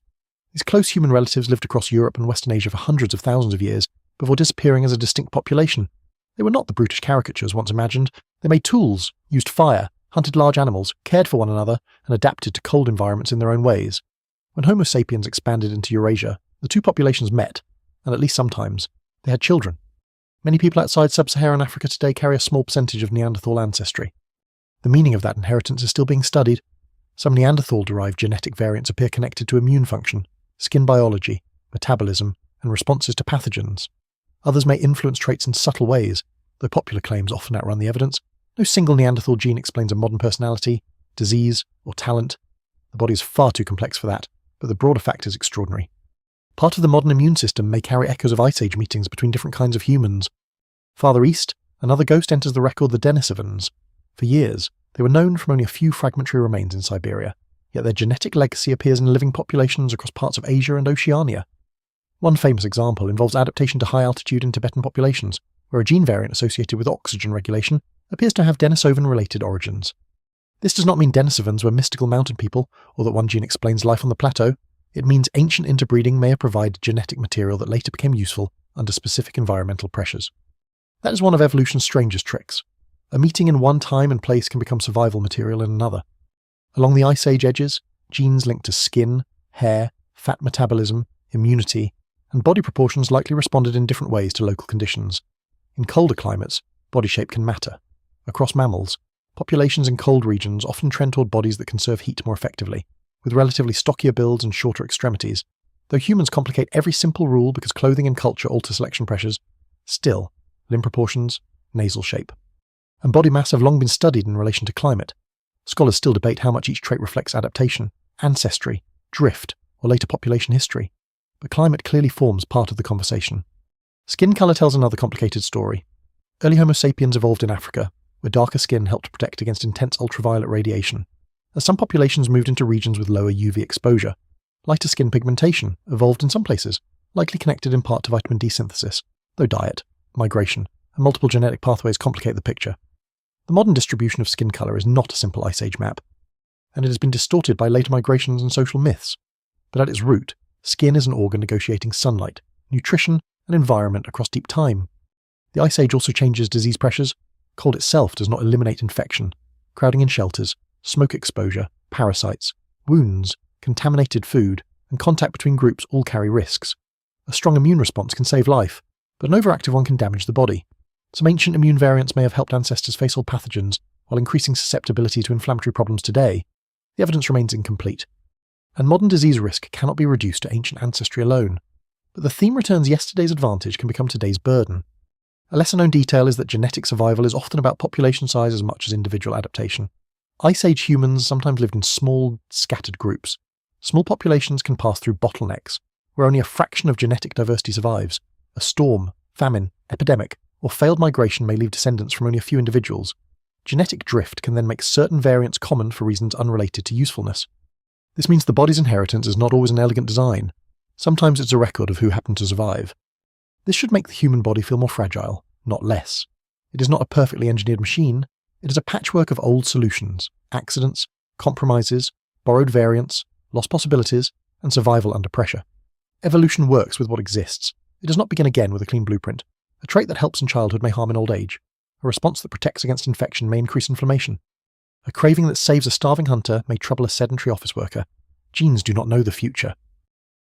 These close human relatives lived across Europe and Western Asia for hundreds of thousands of years before disappearing as a distinct population. They were not the brutish caricatures once imagined. They made tools, used fire, hunted large animals, cared for one another, and adapted to cold environments in their own ways. When Homo sapiens expanded into Eurasia, the two populations met, and at least sometimes, they had children. Many people outside sub-Saharan Africa today carry a small percentage of Neanderthal ancestry. The meaning of that inheritance is still being studied. Some Neanderthal-derived genetic variants appear connected to immune function, skin biology, metabolism, and responses to pathogens. Others may influence traits in subtle ways, though popular claims often outrun the evidence. No single Neanderthal gene explains a modern personality, disease, or talent. The body is far too complex for that, but the broader fact is extraordinary. Part of the modern immune system may carry echoes of Ice Age meetings between different kinds of humans. Farther east, another ghost enters the record, the Denisovans. For years, they were known from only a few fragmentary remains in Siberia, yet their genetic legacy appears in living populations across parts of Asia and Oceania. One famous example involves adaptation to high altitude in Tibetan populations, where a gene variant associated with oxygen regulation appears to have Denisovan-related origins. This does not mean Denisovans were mystical mountain people, or that one gene explains life on the plateau. It means ancient interbreeding may have provided genetic material that later became useful under specific environmental pressures. That is one of evolution's strangest tricks. A meeting in one time and place can become survival material in another. Along the Ice Age edges, genes linked to skin, hair, fat metabolism, immunity, and body proportions likely responded in different ways to local conditions. In colder climates, body shape can matter. Across mammals, populations in cold regions often trend toward bodies that conserve heat more effectively, with relatively stockier builds and shorter extremities. Though humans complicate every simple rule because clothing and culture alter selection pressures, still, limb proportions, nasal shape, and body mass have long been studied in relation to climate. Scholars still debate how much each trait reflects adaptation, ancestry, drift, or later population history, but climate clearly forms part of the conversation. Skin colour tells another complicated story. Early Homo sapiens evolved in Africa, where darker skin helped protect against intense ultraviolet radiation. As some populations moved into regions with lower UV exposure, lighter skin pigmentation evolved in some places, likely connected in part to vitamin D synthesis, though diet, migration, and multiple genetic pathways complicate the picture. The modern distribution of skin colour is not a simple Ice Age map, and it has been distorted by later migrations and social myths. But at its root, skin is an organ negotiating sunlight, nutrition, and environment across deep time. The Ice Age also changes disease pressures. Cold itself does not eliminate infection. Crowding in shelters, smoke exposure, parasites, wounds, contaminated food, and contact between groups all carry risks. A strong immune response can save life, but an overactive one can damage the body. Some ancient immune variants may have helped ancestors face old pathogens while increasing susceptibility to inflammatory problems today. The evidence remains incomplete. And modern disease risk cannot be reduced to ancient ancestry alone. But the theme returns yesterday's advantage can become today's burden. A lesser-known detail is that genetic survival is often about population size as much as individual adaptation. Ice Age humans sometimes lived in small, scattered groups. Small populations can pass through bottlenecks, where only a fraction of genetic diversity survives. A storm, famine, epidemic, or failed migration may leave descendants from only a few individuals. Genetic drift can then make certain variants common for reasons unrelated to usefulness. This means the body's inheritance is not always an elegant design. Sometimes it's a record of who happened to survive. This should make the human body feel more fragile, not less. It is not a perfectly engineered machine. It is a patchwork of old solutions, accidents, compromises, borrowed variants, lost possibilities, and survival under pressure. Evolution works with what exists. It does not begin again with a clean blueprint. A trait that helps in childhood may harm in old age. A response that protects against infection may increase inflammation. A craving that saves a starving hunter may trouble a sedentary office worker. Genes do not know the future.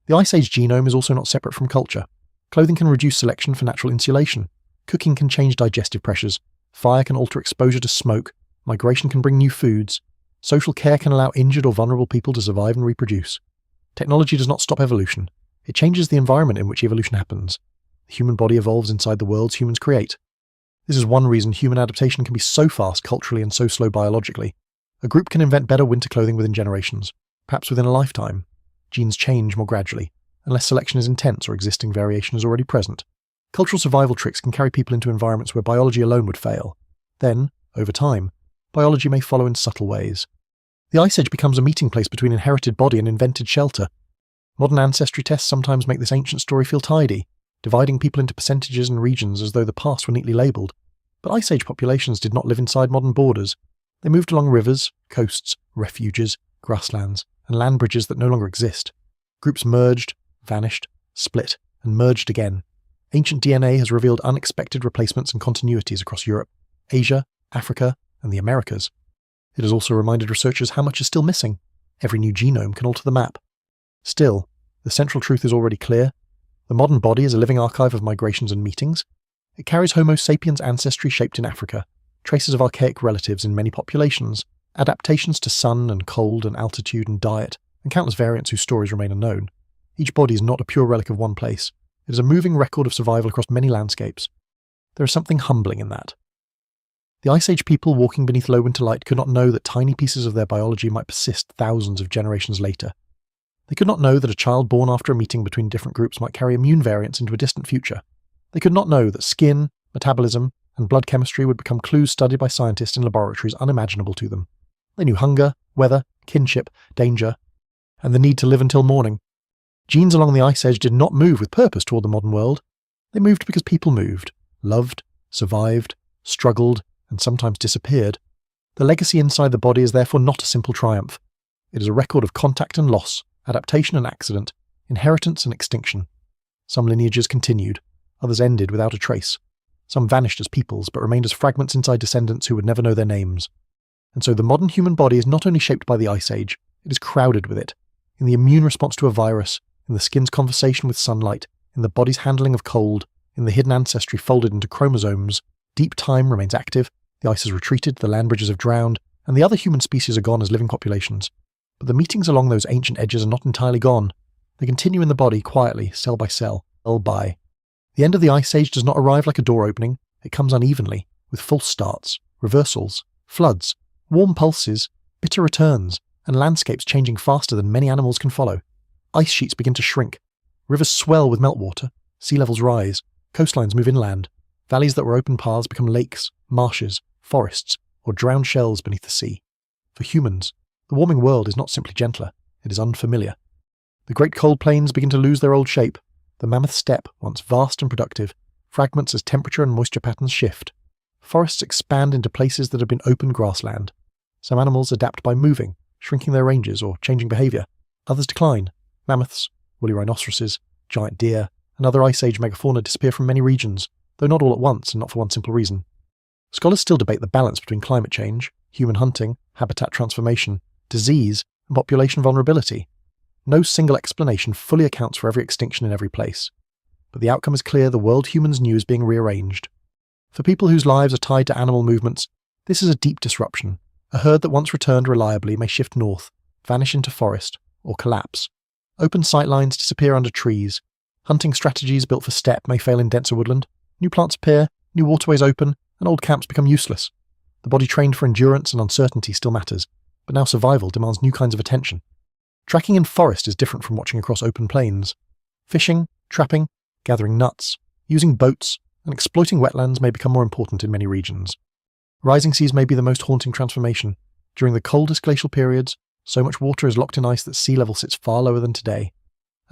The Ice Age genome is also not separate from culture. Clothing can reduce selection for natural insulation. Cooking can change digestive pressures. Fire can alter exposure to smoke. Migration can bring new foods. Social care can allow injured or vulnerable people to survive and reproduce. Technology does not stop evolution. It changes the environment in which evolution happens. The human body evolves inside the worlds humans create. This is one reason human adaptation can be so fast culturally and so slow biologically. A group can invent better winter clothing within generations, perhaps within a lifetime. Genes change more gradually, unless selection is intense or existing variation is already present. Cultural survival tricks can carry people into environments where biology alone would fail. Then, over time, biology may follow in subtle ways. The Ice Age becomes a meeting place between inherited body and invented shelter. Modern ancestry tests sometimes make this ancient story feel tidy, dividing people into percentages and regions as though the past were neatly labelled. But Ice Age populations did not live inside modern borders. They moved along rivers, coasts, refuges, grasslands, and land bridges that no longer exist. Groups merged, vanished, split, and merged again. Ancient DNA has revealed unexpected replacements and continuities across Europe, Asia, Africa, and the Americas. It has also reminded researchers how much is still missing. Every new genome can alter the map. Still, the central truth is already clear. The modern body is a living archive of migrations and meetings. It carries Homo sapiens ancestry shaped in Africa, traces of archaic relatives in many populations, adaptations to sun and cold and altitude and diet, and countless variants whose stories remain unknown. Each body is not a pure relic of one place. It is a moving record of survival across many landscapes. There is something humbling in that. The Ice Age people walking beneath low winter light could not know that tiny pieces of their biology might persist thousands of generations later. They could not know that a child born after a meeting between different groups might carry immune variants into a distant future. They could not know that skin, metabolism, and blood chemistry would become clues studied by scientists in laboratories unimaginable to them. They knew hunger, weather, kinship, danger, and the need to live until morning. Genes along the Ice Age did not move with purpose toward the modern world. They moved because people moved, loved, survived, struggled, and sometimes disappeared. The legacy inside the body is therefore not a simple triumph. It is a record of contact and loss, adaptation and accident, inheritance and extinction. Some lineages continued, others ended without a trace. Some vanished as peoples, but remained as fragments inside descendants who would never know their names. And so the modern human body is not only shaped by the Ice Age, it is crowded with it. In the immune response to a virus, in the skin's conversation with sunlight, in the body's handling of cold, in the hidden ancestry folded into chromosomes, deep time remains active, the ice has retreated, the land bridges have drowned, and the other human species are gone as living populations. But the meetings along those ancient edges are not entirely gone. They continue in the body quietly, cell by cell, cell by. The end of the Ice Age does not arrive like a door opening, it comes unevenly, with false starts, reversals, floods, warm pulses, bitter returns, and landscapes changing faster than many animals can follow. Ice sheets begin to shrink, rivers swell with meltwater, sea levels rise, coastlines move inland, valleys that were open paths become lakes, marshes, forests, or drowned shells beneath the sea. For humans, the warming world is not simply gentler, it is unfamiliar. The great cold plains begin to lose their old shape. The mammoth steppe, once vast and productive, fragments as temperature and moisture patterns shift. Forests expand into places that have been open grassland. Some animals adapt by moving, shrinking their ranges or changing behaviour. Others decline. Mammoths, woolly rhinoceroses, giant deer, and other Ice Age megafauna disappear from many regions, though not all at once and not for one simple reason. Scholars still debate the balance between climate change, human hunting, habitat transformation, disease, and population vulnerability. No single explanation fully accounts for every extinction in every place. But the outcome is clear: the world humans knew is being rearranged. For people whose lives are tied to animal movements, this is a deep disruption. A herd that once returned reliably may shift north, vanish into forest, or collapse. Open sightlines disappear under trees. Hunting strategies built for steppe may fail in denser woodland. New plants appear, new waterways open, and old camps become useless. The body trained for endurance and uncertainty still matters, but now survival demands new kinds of attention. Tracking in forest is different from watching across open plains. Fishing, trapping, gathering nuts, using boats, and exploiting wetlands may become more important in many regions. Rising seas may be the most haunting transformation. During the coldest glacial periods, so much water is locked in ice that sea level sits far lower than today.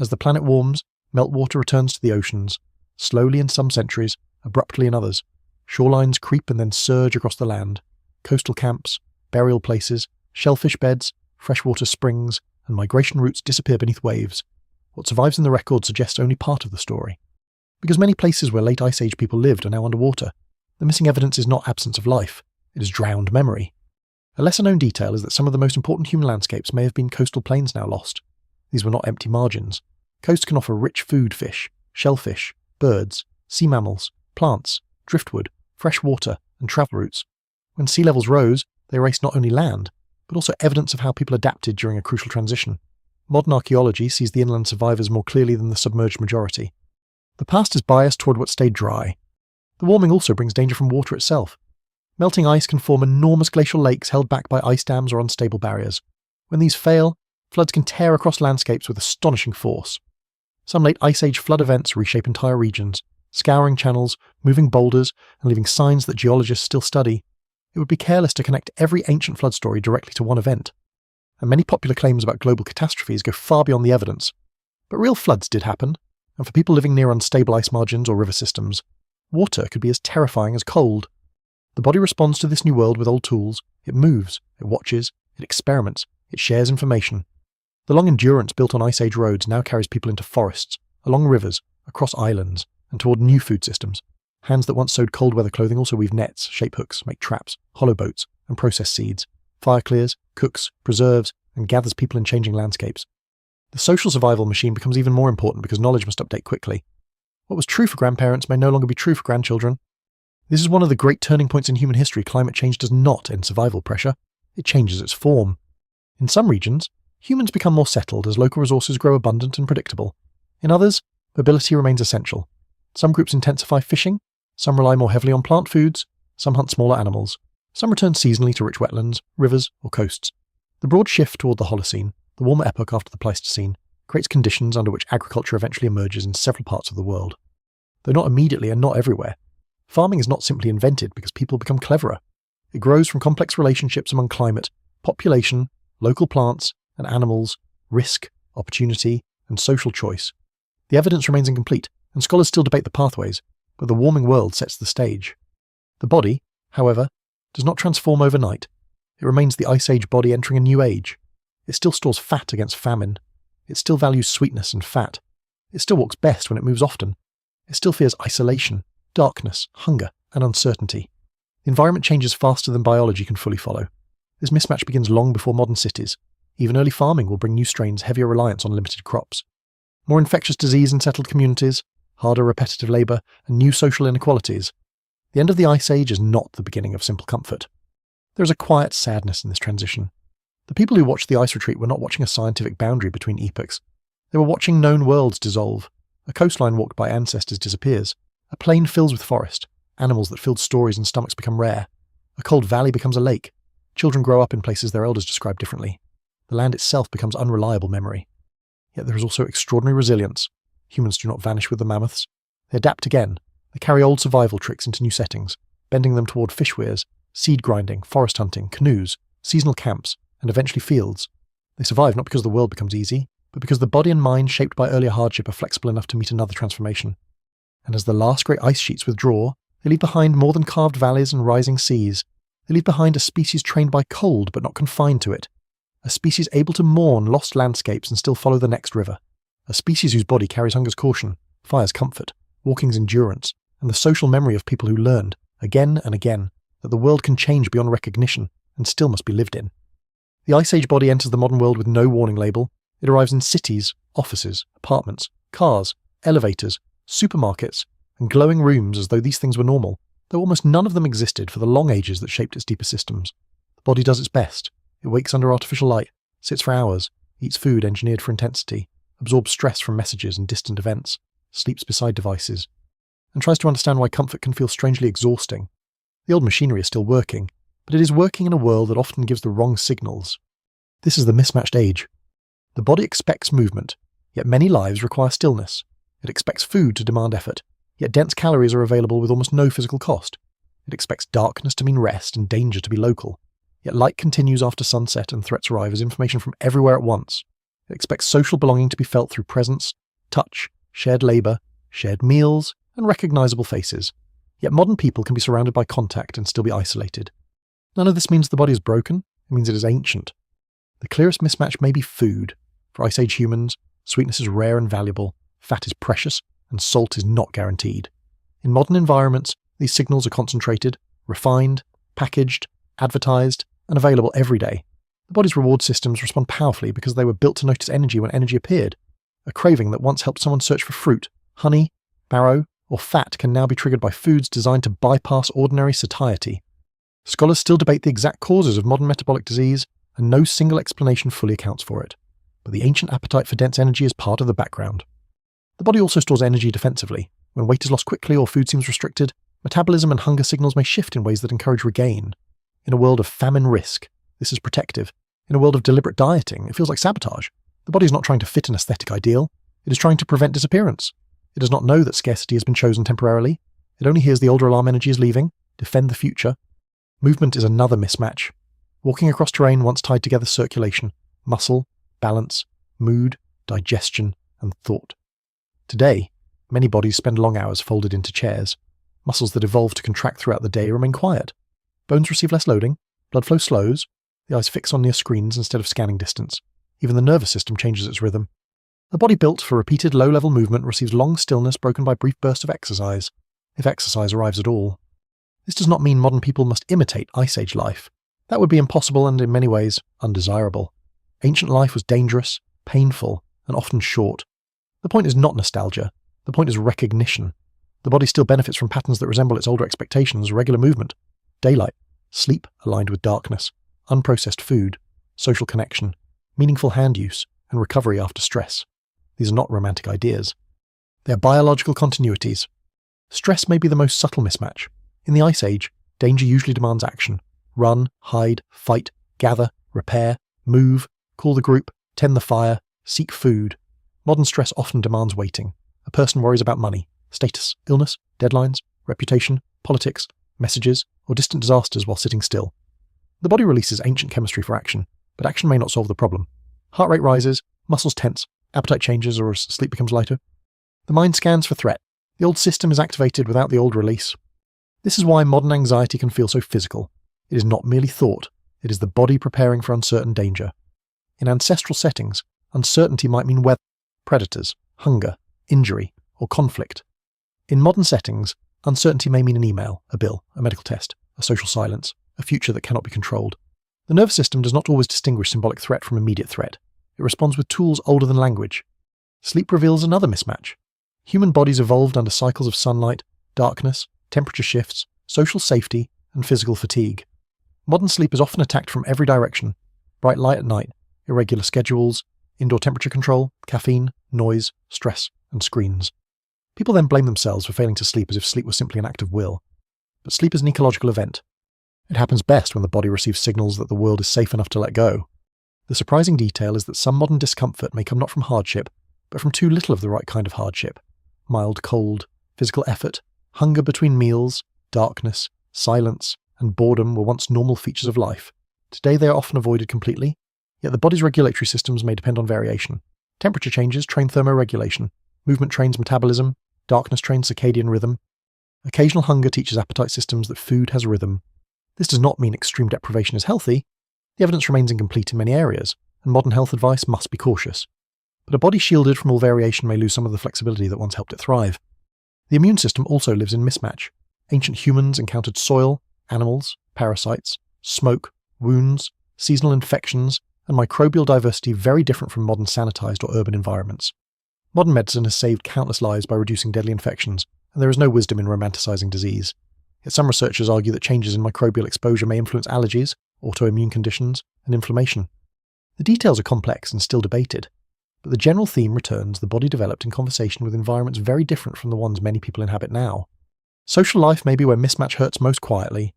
As the planet warms, meltwater returns to the oceans, slowly in some centuries, abruptly in others. Shorelines creep and then surge across the land. Coastal camps, burial places, shellfish beds, freshwater springs, and migration routes disappear beneath waves. What survives in the record suggests only part of the story. Because many places where late Ice Age people lived are now underwater, the missing evidence is not absence of life, it is drowned memory. A lesser-known detail is that some of the most important human landscapes may have been coastal plains now lost. These were not empty margins. Coasts can offer rich food fish, shellfish, birds, sea mammals, plants, driftwood, fresh water, and travel routes. When sea levels rose, they erased not only land, but also evidence of how people adapted during a crucial transition. Modern archaeology sees the inland survivors more clearly than the submerged majority. The past is biased toward what stayed dry. The warming also brings danger from water itself. Melting ice can form enormous glacial lakes held back by ice dams or unstable barriers. When these fail, floods can tear across landscapes with astonishing force. Some late Ice Age flood events reshape entire regions, scouring channels, moving boulders, and leaving signs that geologists still study. It would be careless to connect every ancient flood story directly to one event. and many popular claims about global catastrophes go far beyond the evidence. But real floods did happen, and for people living near unstable ice margins or river systems, water could be as terrifying as cold. The body responds to this new world with old tools. It moves, it watches, it experiments, it shares information. The long endurance built on Ice Age roads now carries people into forests, along rivers, across islands, and toward new food systems. Hands that once sewed cold weather clothing also weave nets, shape hooks, make traps, hollow boats, and process seeds. Fire clears, cooks, preserves, and gathers people in changing landscapes. The social survival machine becomes even more important because knowledge must update quickly. What was true for grandparents may no longer be true for grandchildren. This is one of the great turning points in human history. Climate change does not end survival pressure. It changes its form. In some regions, humans become more settled as local resources grow abundant and predictable. In others, mobility remains essential. Some groups intensify fishing, some rely more heavily on plant foods, some hunt smaller animals, some return seasonally to rich wetlands, rivers, or coasts. The broad shift toward the Holocene, the warmer epoch after the Pleistocene, creates conditions under which agriculture eventually emerges in several parts of the world. Though not immediately and not everywhere, farming is not simply invented because people become cleverer. It grows from complex relationships among climate, population, local plants and animals, risk, opportunity, and social choice. The evidence remains incomplete, and scholars still debate the pathways, but the warming world sets the stage. The body, however, does not transform overnight. It remains the Ice Age body entering a new age. It still stores fat against famine. It still values sweetness and fat. It still walks best when it moves often. It still fears isolation, darkness, hunger, and uncertainty. The environment changes faster than biology can fully follow. This mismatch begins long before modern cities. Even early farming will bring new strains, heavier reliance on limited crops. More infectious disease in settled communities, harder repetitive labour, and new social inequalities. The end of the Ice Age is not the beginning of simple comfort. There is a quiet sadness in this transition. The people who watched the ice retreat were not watching a scientific boundary between epochs. They were watching known worlds dissolve. A coastline walked by ancestors disappears. A plain fills with forest. Animals that filled stories and stomachs become rare. A cold valley becomes a lake. Children grow up in places their elders described differently. The land itself becomes unreliable memory. Yet there is also extraordinary resilience. Humans do not vanish with the mammoths. They adapt again. They carry old survival tricks into new settings, bending them toward fish weirs, seed grinding, forest hunting, canoes, seasonal camps, and eventually fields. They survive not because the world becomes easy, but because the body and mind shaped by earlier hardship are flexible enough to meet another transformation. And as the last great ice sheets withdraw, they leave behind more than carved valleys and rising seas. They leave behind a species trained by cold but not confined to it. A species able to mourn lost landscapes and still follow the next river. A species whose body carries hunger's caution, fire's comfort, walking's endurance, and the social memory of people who learned, again and again, that the world can change beyond recognition and still must be lived in. The Ice Age body enters the modern world with no warning label. It arrives in cities, offices, apartments, cars, elevators, supermarkets, and glowing rooms as though these things were normal, though almost none of them existed for the long ages that shaped its deeper systems. The body does its best. It wakes under artificial light, sits for hours, eats food engineered for intensity, absorbs stress from messages and distant events, sleeps beside devices, and tries to understand why comfort can feel strangely exhausting. The old machinery is still working, but it is working in a world that often gives the wrong signals. This is the mismatched age. The body expects movement, yet many lives require stillness. It expects food to demand effort, yet dense calories are available with almost no physical cost. It expects darkness to mean rest and danger to be local, yet light continues after sunset and threats arrive as information from everywhere at once. It expects social belonging to be felt through presence, touch, shared labour, shared meals, and recognisable faces. Yet modern people can be surrounded by contact and still be isolated. None of this means the body is broken, it means it is ancient. The clearest mismatch may be food. For Ice Age humans, sweetness is rare and valuable, fat is precious, and salt is not guaranteed. In modern environments, these signals are concentrated, refined, packaged, advertised, and available every day. The body's reward systems respond powerfully because they were built to notice energy when energy appeared. A craving that once helped someone search for fruit, honey, marrow, or fat can now be triggered by foods designed to bypass ordinary satiety. Scholars still debate the exact causes of modern metabolic disease, and no single explanation fully accounts for it. But the ancient appetite for dense energy is part of the background. The body also stores energy defensively. When weight is lost quickly or food seems restricted, metabolism and hunger signals may shift in ways that encourage regain. In a world of famine risk, this is protective. In a world of deliberate dieting, it feels like sabotage. The body is not trying to fit an aesthetic ideal. It is trying to prevent disappearance. It does not know that scarcity has been chosen temporarily. It only hears the older alarm energy is leaving. Defend the future. Movement is another mismatch. Walking across terrain once tied together circulation, muscle, balance, mood, digestion, and thought. Today, many bodies spend long hours folded into chairs. Muscles that evolve to contract throughout the day remain quiet. Bones receive less loading, blood flow slows, the eyes fix on near screens instead of scanning distance. Even the nervous system changes its rhythm. A body built for repeated low-level movement receives long stillness broken by brief bursts of exercise, if exercise arrives at all. This does not mean modern people must imitate Ice Age life. That would be impossible and in many ways undesirable. Ancient life was dangerous, painful, and often short. The point is not nostalgia. The point is recognition. The body still benefits from patterns that resemble its older expectations: regular movement, daylight, sleep aligned with darkness, unprocessed food, social connection, meaningful hand use, and recovery after stress. These are not romantic ideas. They are biological continuities. Stress may be the most subtle mismatch. In the Ice Age, danger usually demands action. Run, hide, fight, gather, repair, move, call the group, tend the fire, seek food. Modern stress often demands waiting. A person worries about money, status, illness, deadlines, reputation, politics, messages, or distant disasters while sitting still. The body releases ancient chemistry for action, but action may not solve the problem. Heart rate rises, muscles tense, appetite changes or as sleep becomes lighter. The mind scans for threat. The old system is activated without the old release. This is why modern anxiety can feel so physical. It is not merely thought, it is the body preparing for uncertain danger. In ancestral settings, uncertainty might mean weather, predators, hunger, injury, or conflict. In modern settings, uncertainty may mean an email, a bill, a medical test, a social silence, a future that cannot be controlled. The nervous system does not always distinguish symbolic threat from immediate threat. It responds with tools older than language. Sleep reveals another mismatch. Human bodies evolved under cycles of sunlight, darkness, temperature shifts, social safety, and physical fatigue. Modern sleep is often attacked from every direction: bright light at night, irregular schedules, indoor temperature control, caffeine, noise, stress, and screens. People then blame themselves for failing to sleep as if sleep was simply an act of will. But sleep is an ecological event. It happens best when the body receives signals that the world is safe enough to let go. The surprising detail is that some modern discomfort may come not from hardship, but from too little of the right kind of hardship. Mild cold, physical effort, hunger between meals, darkness, silence, and boredom were once normal features of life. Today they are often avoided completely, yet the body's regulatory systems may depend on variation. Temperature changes train thermoregulation, movement trains metabolism, darkness trains circadian rhythm. Occasional hunger teaches appetite systems that food has rhythm. This does not mean extreme deprivation is healthy. The evidence remains incomplete in many areas, and modern health advice must be cautious. But a body shielded from all variation may lose some of the flexibility that once helped it thrive. The immune system also lives in mismatch. Ancient humans encountered soil, animals, parasites, smoke, wounds, seasonal infections, and microbial diversity very different from modern sanitized or urban environments. Modern medicine has saved countless lives by reducing deadly infections, and there is no wisdom in romanticizing disease. Yet some researchers argue that changes in microbial exposure may influence allergies, autoimmune conditions, and inflammation. The details are complex and still debated, but the general theme returns: the body developed in conversation with environments very different from the ones many people inhabit now. Social life may be where mismatch hurts most quietly.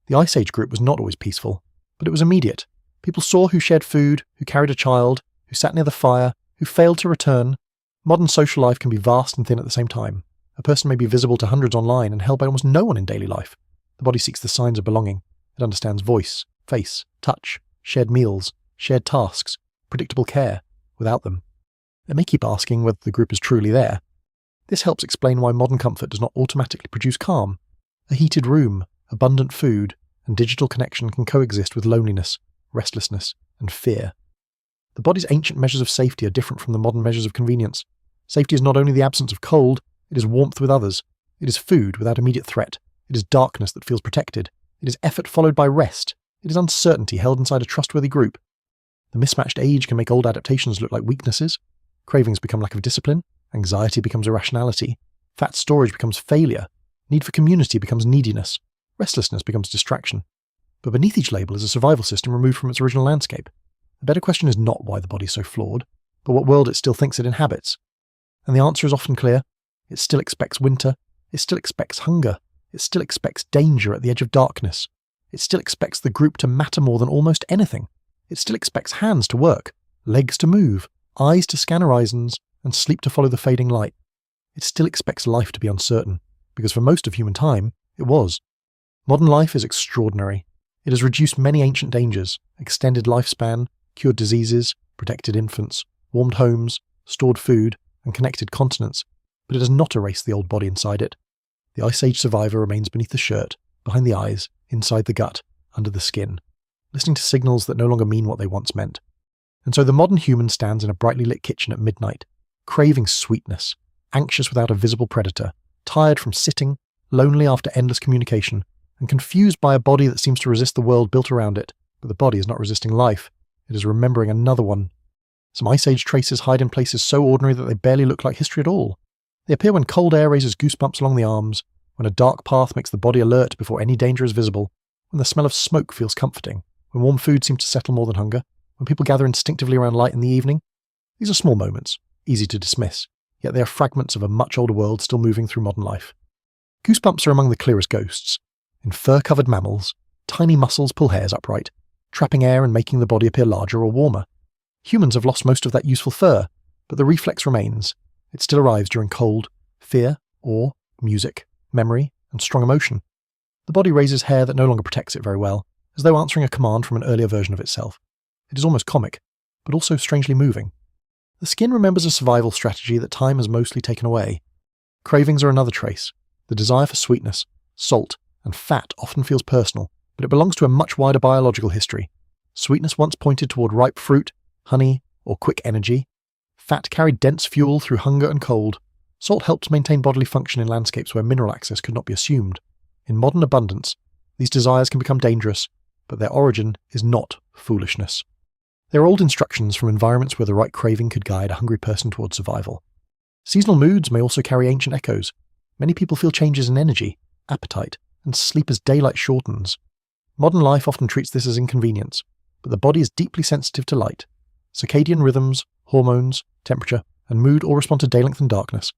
The Ice Age group was not always peaceful, but it was immediate. People saw who shared food, who carried a child, who sat near the fire, who failed to return. Modern social life can be vast and thin at the same time. A person may be visible to hundreds online and held by almost no one in daily life. The body seeks the signs of belonging. It understands voice, face, touch, shared meals, shared tasks, predictable care. Without them, it may keep asking whether the group is truly there. This helps explain why modern comfort does not automatically produce calm. A heated room, abundant food, and digital connection can coexist with loneliness, restlessness, and fear. The body's ancient measures of safety are different from the modern measures of convenience. Safety is not only the absence of cold, it is warmth with others. It is food without immediate threat. It is darkness that feels protected. It is effort followed by rest. It is uncertainty held inside a trustworthy group. The mismatched age can make old adaptations look like weaknesses. Cravings become lack of discipline. Anxiety becomes irrationality. Fat storage becomes failure. Need for community becomes neediness. Restlessness becomes distraction. But beneath each label is a survival system removed from its original landscape. The better question is not why the body is so flawed, but what world it still thinks it inhabits. And the answer is often clear. It still expects winter. It still expects hunger. It still expects danger at the edge of darkness. It still expects the group to matter more than almost anything. It still expects hands to work, legs to move, eyes to scan horizons, and sleep to follow the fading light. It still expects life to be uncertain, because for most of human time, it was. Modern life is extraordinary. It has reduced many ancient dangers: extended lifespan, cured diseases, protected infants, warmed homes, stored food, and connected continents, but it does not erase the old body inside it. The Ice Age survivor remains beneath the shirt, behind the eyes, inside the gut, under the skin, listening to signals that no longer mean what they once meant. And so the modern human stands in a brightly lit kitchen at midnight, craving sweetness, anxious without a visible predator, tired from sitting, lonely after endless communication, and confused by a body that seems to resist the world built around it, but the body is not resisting life, it is remembering another one. Some Ice Age traces hide in places so ordinary that they barely look like history at all. They appear when cold air raises goosebumps along the arms, when a dark path makes the body alert before any danger is visible, when the smell of smoke feels comforting, when warm food seems to settle more than hunger, when people gather instinctively around light in the evening. These are small moments, easy to dismiss, yet they are fragments of a much older world still moving through modern life. Goosebumps are among the clearest ghosts. In fur-covered mammals, tiny muscles pull hairs upright, trapping air and making the body appear larger or warmer. Humans have lost most of that useful fur, but the reflex remains. It still arrives during cold, fear, awe, music, memory, and strong emotion. The body raises hair that no longer protects it very well, as though answering a command from an earlier version of itself. It is almost comic, but also strangely moving. The skin remembers a survival strategy that time has mostly taken away. Cravings are another trace. The desire for sweetness, salt, and fat often feels personal, but it belongs to a much wider biological history. Sweetness once pointed toward ripe fruit, honey, or quick energy. Fat carried dense fuel through hunger and cold. Salt helped maintain bodily function in landscapes where mineral access could not be assumed. In modern abundance, these desires can become dangerous, but their origin is not foolishness. They are old instructions from environments where the right craving could guide a hungry person towards survival. Seasonal moods may also carry ancient echoes. Many people feel changes in energy, appetite, and sleep as daylight shortens. Modern life often treats this as inconvenience, but the body is deeply sensitive to light. Circadian rhythms, hormones, temperature, and mood all respond to day length and darkness.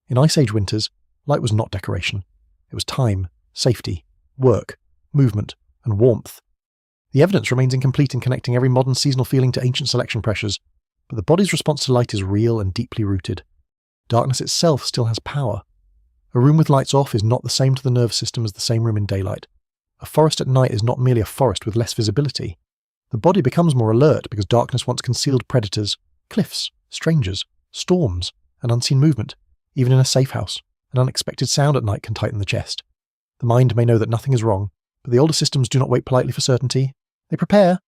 In Ice Age winters, light was not decoration. It was time, safety, work, movement, and warmth. The evidence remains incomplete in connecting every modern seasonal feeling to ancient selection pressures, but the body's response to light is real and deeply rooted. Darkness itself still has power. A room with lights off is not the same to the nervous system as the same room in daylight. A forest at night is not merely a forest with less visibility. The body becomes more alert because darkness once concealed predators, cliffs, strangers, storms, and unseen movement. Even in a safe house, an unexpected sound at night can tighten the chest. The mind may know that nothing is wrong, but the older systems do not wait politely for certainty. They prepare.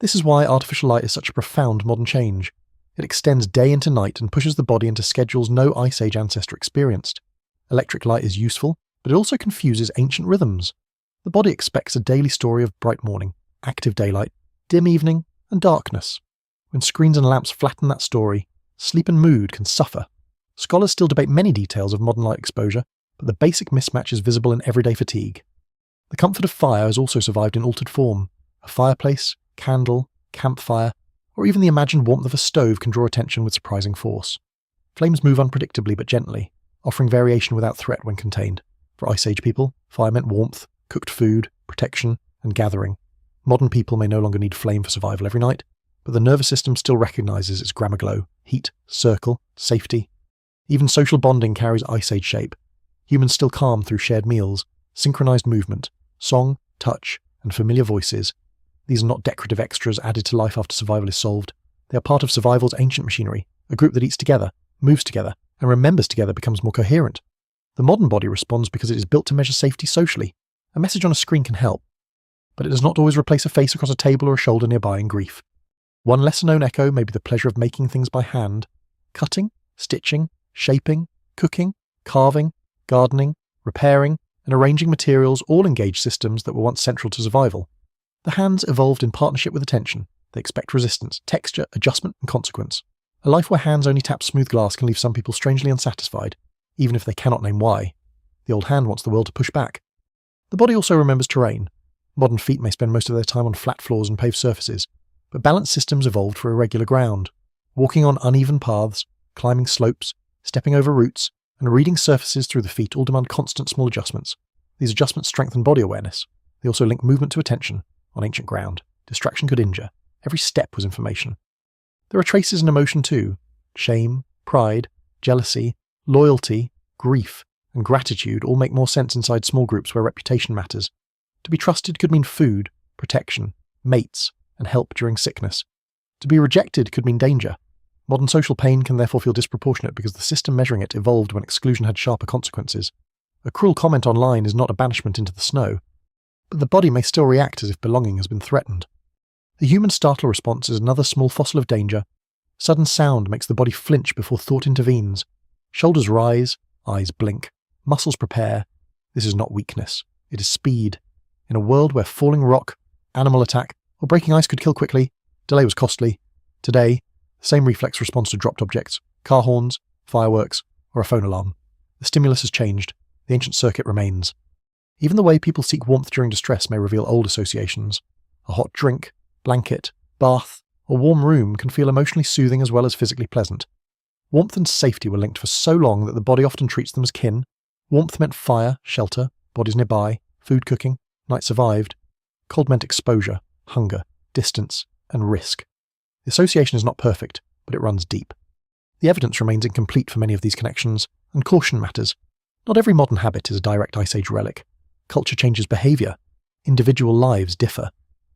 This is why artificial light is such a profound modern change. It extends day into night and pushes the body into schedules no Ice Age ancestor experienced. Electric light is useful, but it also confuses ancient rhythms. The body expects a daily story of bright morning, active daylight, dim evening, and darkness. When screens and lamps flatten that story, sleep and mood can suffer. Scholars still debate many details of modern light exposure, but the basic mismatch is visible in everyday fatigue. The comfort of fire has also survived in altered form. A fireplace, candle, campfire, or even the imagined warmth of a stove can draw attention with surprising force. Flames move unpredictably but gently, offering variation without threat when contained. For Ice Age people, fire meant warmth, cooked food, protection, and gathering. Modern people may no longer need flame for survival every night, but the nervous system still recognizes its grammar glow, heat, circle, safety. Even social bonding carries Ice Age shape. Humans still calm through shared meals, synchronized movement, song, touch, and familiar voices. These are not decorative extras added to life after survival is solved. They are part of survival's ancient machinery. A group that eats together, moves together, and remembers together becomes more coherent. The modern body responds because it is built to measure safety socially. A message on a screen can help, but it does not always replace a face across a table or a shoulder nearby in grief. One lesser-known echo may be the pleasure of making things by hand. Cutting, stitching, shaping, cooking, carving, gardening, repairing, and arranging materials all engage systems that were once central to survival. The hands evolved in partnership with attention. They expect resistance, texture, adjustment, and consequence. A life where hands only tap smooth glass can leave some people strangely unsatisfied, even if they cannot name why. The old hand wants the world to push back. The body also remembers terrain. Modern feet may spend most of their time on flat floors and paved surfaces, but balanced systems evolved for irregular ground. Walking on uneven paths, climbing slopes, stepping over roots, and reading surfaces through the feet all demand constant small adjustments. These adjustments strengthen body awareness. They also link movement to attention. On ancient ground, distraction could injure. Every step was information. There are traces in emotion too. Shame, pride, jealousy, loyalty, grief, and gratitude all make more sense inside small groups where reputation matters. To be trusted could mean food, protection, mates, and help during sickness. To be rejected could mean danger. Modern social pain can therefore feel disproportionate because the system measuring it evolved when exclusion had sharper consequences. A cruel comment online is not a banishment into the snow, but the body may still react as if belonging has been threatened. The human startle response is another small fossil of danger. Sudden sound makes the body flinch before thought intervenes. Shoulders rise, eyes blink, muscles prepare. This is not weakness, it is speed. In a world where falling rock, animal attack, or breaking ice could kill quickly, delay was costly. Today, the same reflex responds to dropped objects, car horns, fireworks, or a phone alarm. The stimulus has changed, the ancient circuit remains. Even the way people seek warmth during distress may reveal old associations. A hot drink, blanket, bath, or warm room can feel emotionally soothing as well as physically pleasant. Warmth and safety were linked for so long that the body often treats them as kin. Warmth meant fire, shelter, bodies nearby, food cooking, night survived. Cold meant exposure, hunger, distance, and risk. The association is not perfect, but it runs deep. The evidence remains incomplete for many of these connections, and caution matters. Not every modern habit is a direct Ice Age relic. Culture changes behaviour. Individual lives differ.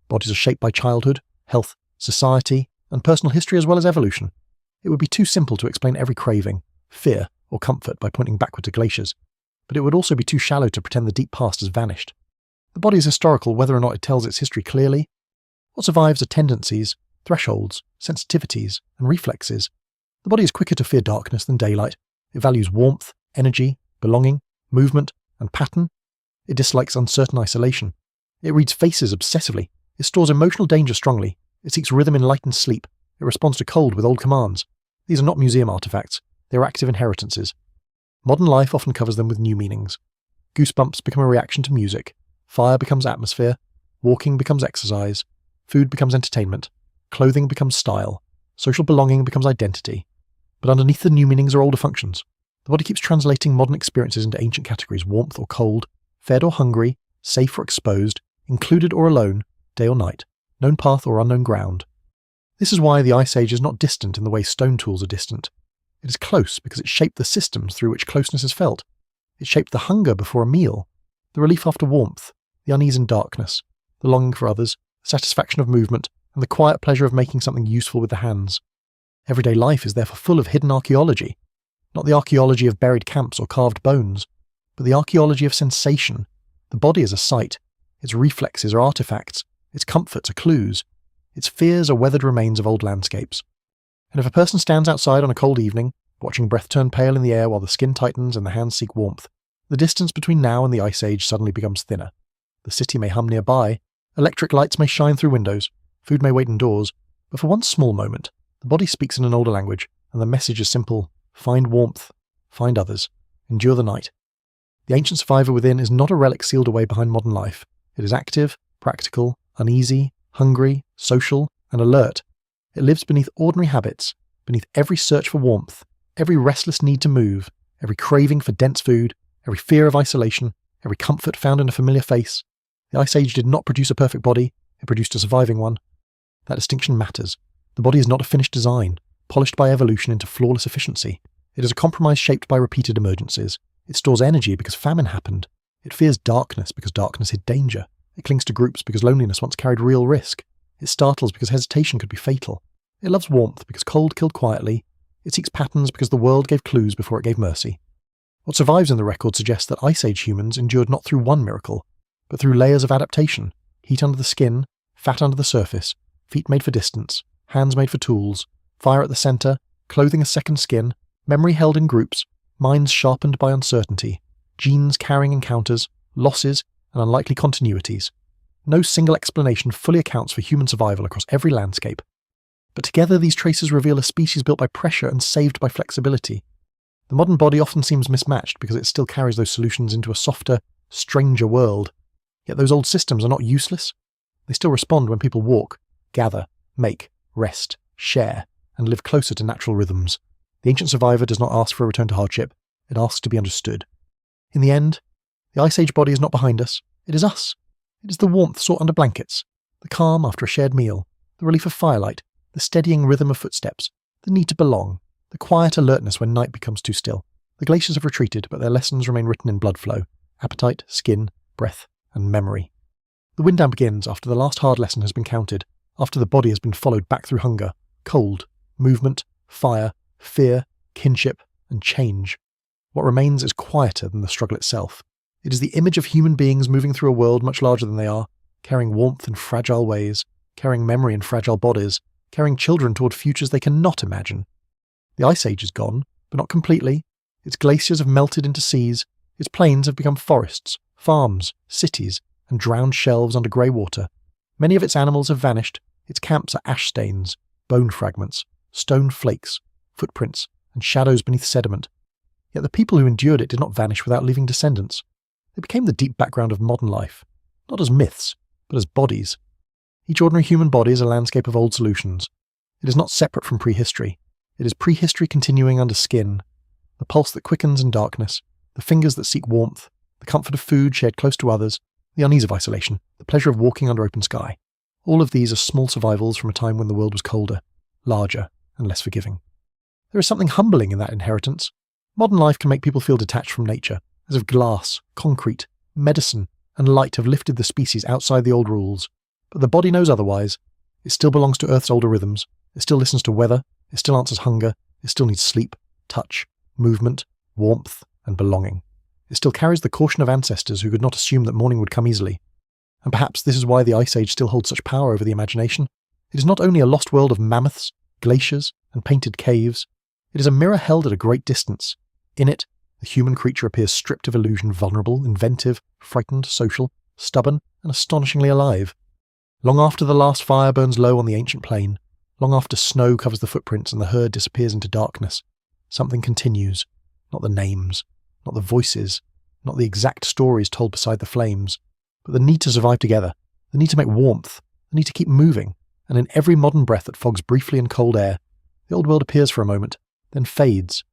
Bodies are shaped by childhood, health, society, and personal history as well as evolution. It would be too simple to explain every craving, fear, or comfort by pointing backward to glaciers, but it would also be too shallow to pretend the deep past has vanished. The body is historical whether or not it tells its history clearly. What survives are tendencies, thresholds, sensitivities, and reflexes. The body is quicker to fear darkness than daylight. It values warmth, energy, belonging, movement, and pattern. It dislikes uncertain isolation. It reads faces obsessively. It stores emotional danger strongly. It seeks rhythm in light and sleep. It responds to cold with old commands. These are not museum artifacts. They are active inheritances. Modern life often covers them with new meanings. Goosebumps become a reaction to music. Fire becomes atmosphere. Walking becomes exercise. Food becomes entertainment. Clothing becomes style. Social belonging becomes identity. But underneath the new meanings are older functions. The body keeps translating modern experiences into ancient categories: warmth or cold, fed or hungry, safe or exposed, included or alone, day or night, known path or unknown ground. This is why the Ice Age is not distant in the way stone tools are distant. It is close because it shaped the systems through which closeness is felt. It shaped the hunger before a meal, the relief after warmth, the unease in darkness, the longing for others, the satisfaction of movement, and the quiet pleasure of making something useful with the hands. Everyday life is therefore full of hidden archaeology, not the archaeology of buried camps or carved bones, but the archaeology of sensation. The body is a site, its reflexes are artifacts, its comforts are clues, its fears are weathered remains of old landscapes. And if a person stands outside on a cold evening, watching breath turn pale in the air while the skin tightens and the hands seek warmth, the distance between now and the Ice Age suddenly becomes thinner. The city may hum nearby, electric lights may shine through windows, food may wait indoors, but for one small moment, the body speaks in an older language, and the message is simple: find warmth, find others, endure the night. The ancient survivor within is not a relic sealed away behind modern life. It is active, practical, uneasy, hungry, social, and alert. It lives beneath ordinary habits, beneath every search for warmth, every restless need to move, every craving for dense food, every fear of isolation, every comfort found in a familiar face. The Ice Age did not produce a perfect body, it produced a surviving one. That distinction matters. The body is not a finished design, polished by evolution into flawless efficiency. It is a compromise shaped by repeated emergencies. It stores energy because famine happened. It fears darkness because darkness hid danger. It clings to groups because loneliness once carried real risk. It startles because hesitation could be fatal. It loves warmth because cold killed quietly. It seeks patterns because the world gave clues before it gave mercy. What survives in the record suggests that Ice Age humans endured not through one miracle, but through layers of adaptation: heat under the skin, fat under the surface, feet made for distance, hands made for tools, fire at the centre, clothing a second skin, memory held in groups, minds sharpened by uncertainty, genes carrying encounters, losses, and unlikely continuities. No single explanation fully accounts for human survival across every landscape. But together these traces reveal a species built by pressure and saved by flexibility. The modern body often seems mismatched because it still carries those solutions into a softer, stranger world. Yet those old systems are not useless. They still respond when people walk, gather, make, rest, share, and live closer to natural rhythms. The ancient survivor does not ask for a return to hardship, it asks to be understood. In the end, the Ice Age body is not behind us, it is us. It is the warmth sought under blankets, the calm after a shared meal, the relief of firelight, the steadying rhythm of footsteps, the need to belong, the quiet alertness when night becomes too still. The glaciers have retreated, but their lessons remain written in blood flow, appetite, skin, breath, and memory. The wind down begins after the last hard lesson has been counted, after the body has been followed back through hunger, cold, movement, fire, fear, kinship, and change. What remains is quieter than the struggle itself. It is the image of human beings moving through a world much larger than they are, carrying warmth in fragile ways, carrying memory in fragile bodies, carrying children toward futures they cannot imagine. The Ice Age is gone, but not completely. Its glaciers have melted into seas, its plains have become forests, farms, cities, and drowned shelves under grey water. Many of its animals have vanished, its camps are ash stains, bone fragments, stone flakes, footprints, and shadows beneath sediment. Yet the people who endured it did not vanish without leaving descendants. They became the deep background of modern life, not as myths, but as bodies. Each ordinary human body is a landscape of old solutions. It is not separate from prehistory. It is prehistory continuing under skin, the pulse that quickens in darkness, the fingers that seek warmth, the comfort of food shared close to others, the unease of isolation, the pleasure of walking under open sky. All of these are small survivals from a time when the world was colder, larger, and less forgiving. There is something humbling in that inheritance. Modern life can make people feel detached from nature, as if glass, concrete, medicine, and light have lifted the species outside the old rules. But the body knows otherwise. It still belongs to Earth's older rhythms. It still listens to weather. It still answers hunger. It still needs sleep, touch, movement, warmth, and belonging. It still carries the caution of ancestors who could not assume that morning would come easily. And perhaps this is why the Ice Age still holds such power over the imagination. It is not only a lost world of mammoths, glaciers, and painted caves. It is a mirror held at a great distance. In it, the human creature appears stripped of illusion, vulnerable, inventive, frightened, social, stubborn, and astonishingly alive. Long after the last fire burns low on the ancient plain, long after snow covers the footprints and the herd disappears into darkness, something continues. Not the names, not the voices, not the exact stories told beside the flames, but the need to survive together, the need to make warmth, the need to keep moving, and in every modern breath that fogs briefly in cold air, the old world appears for a moment, then fades,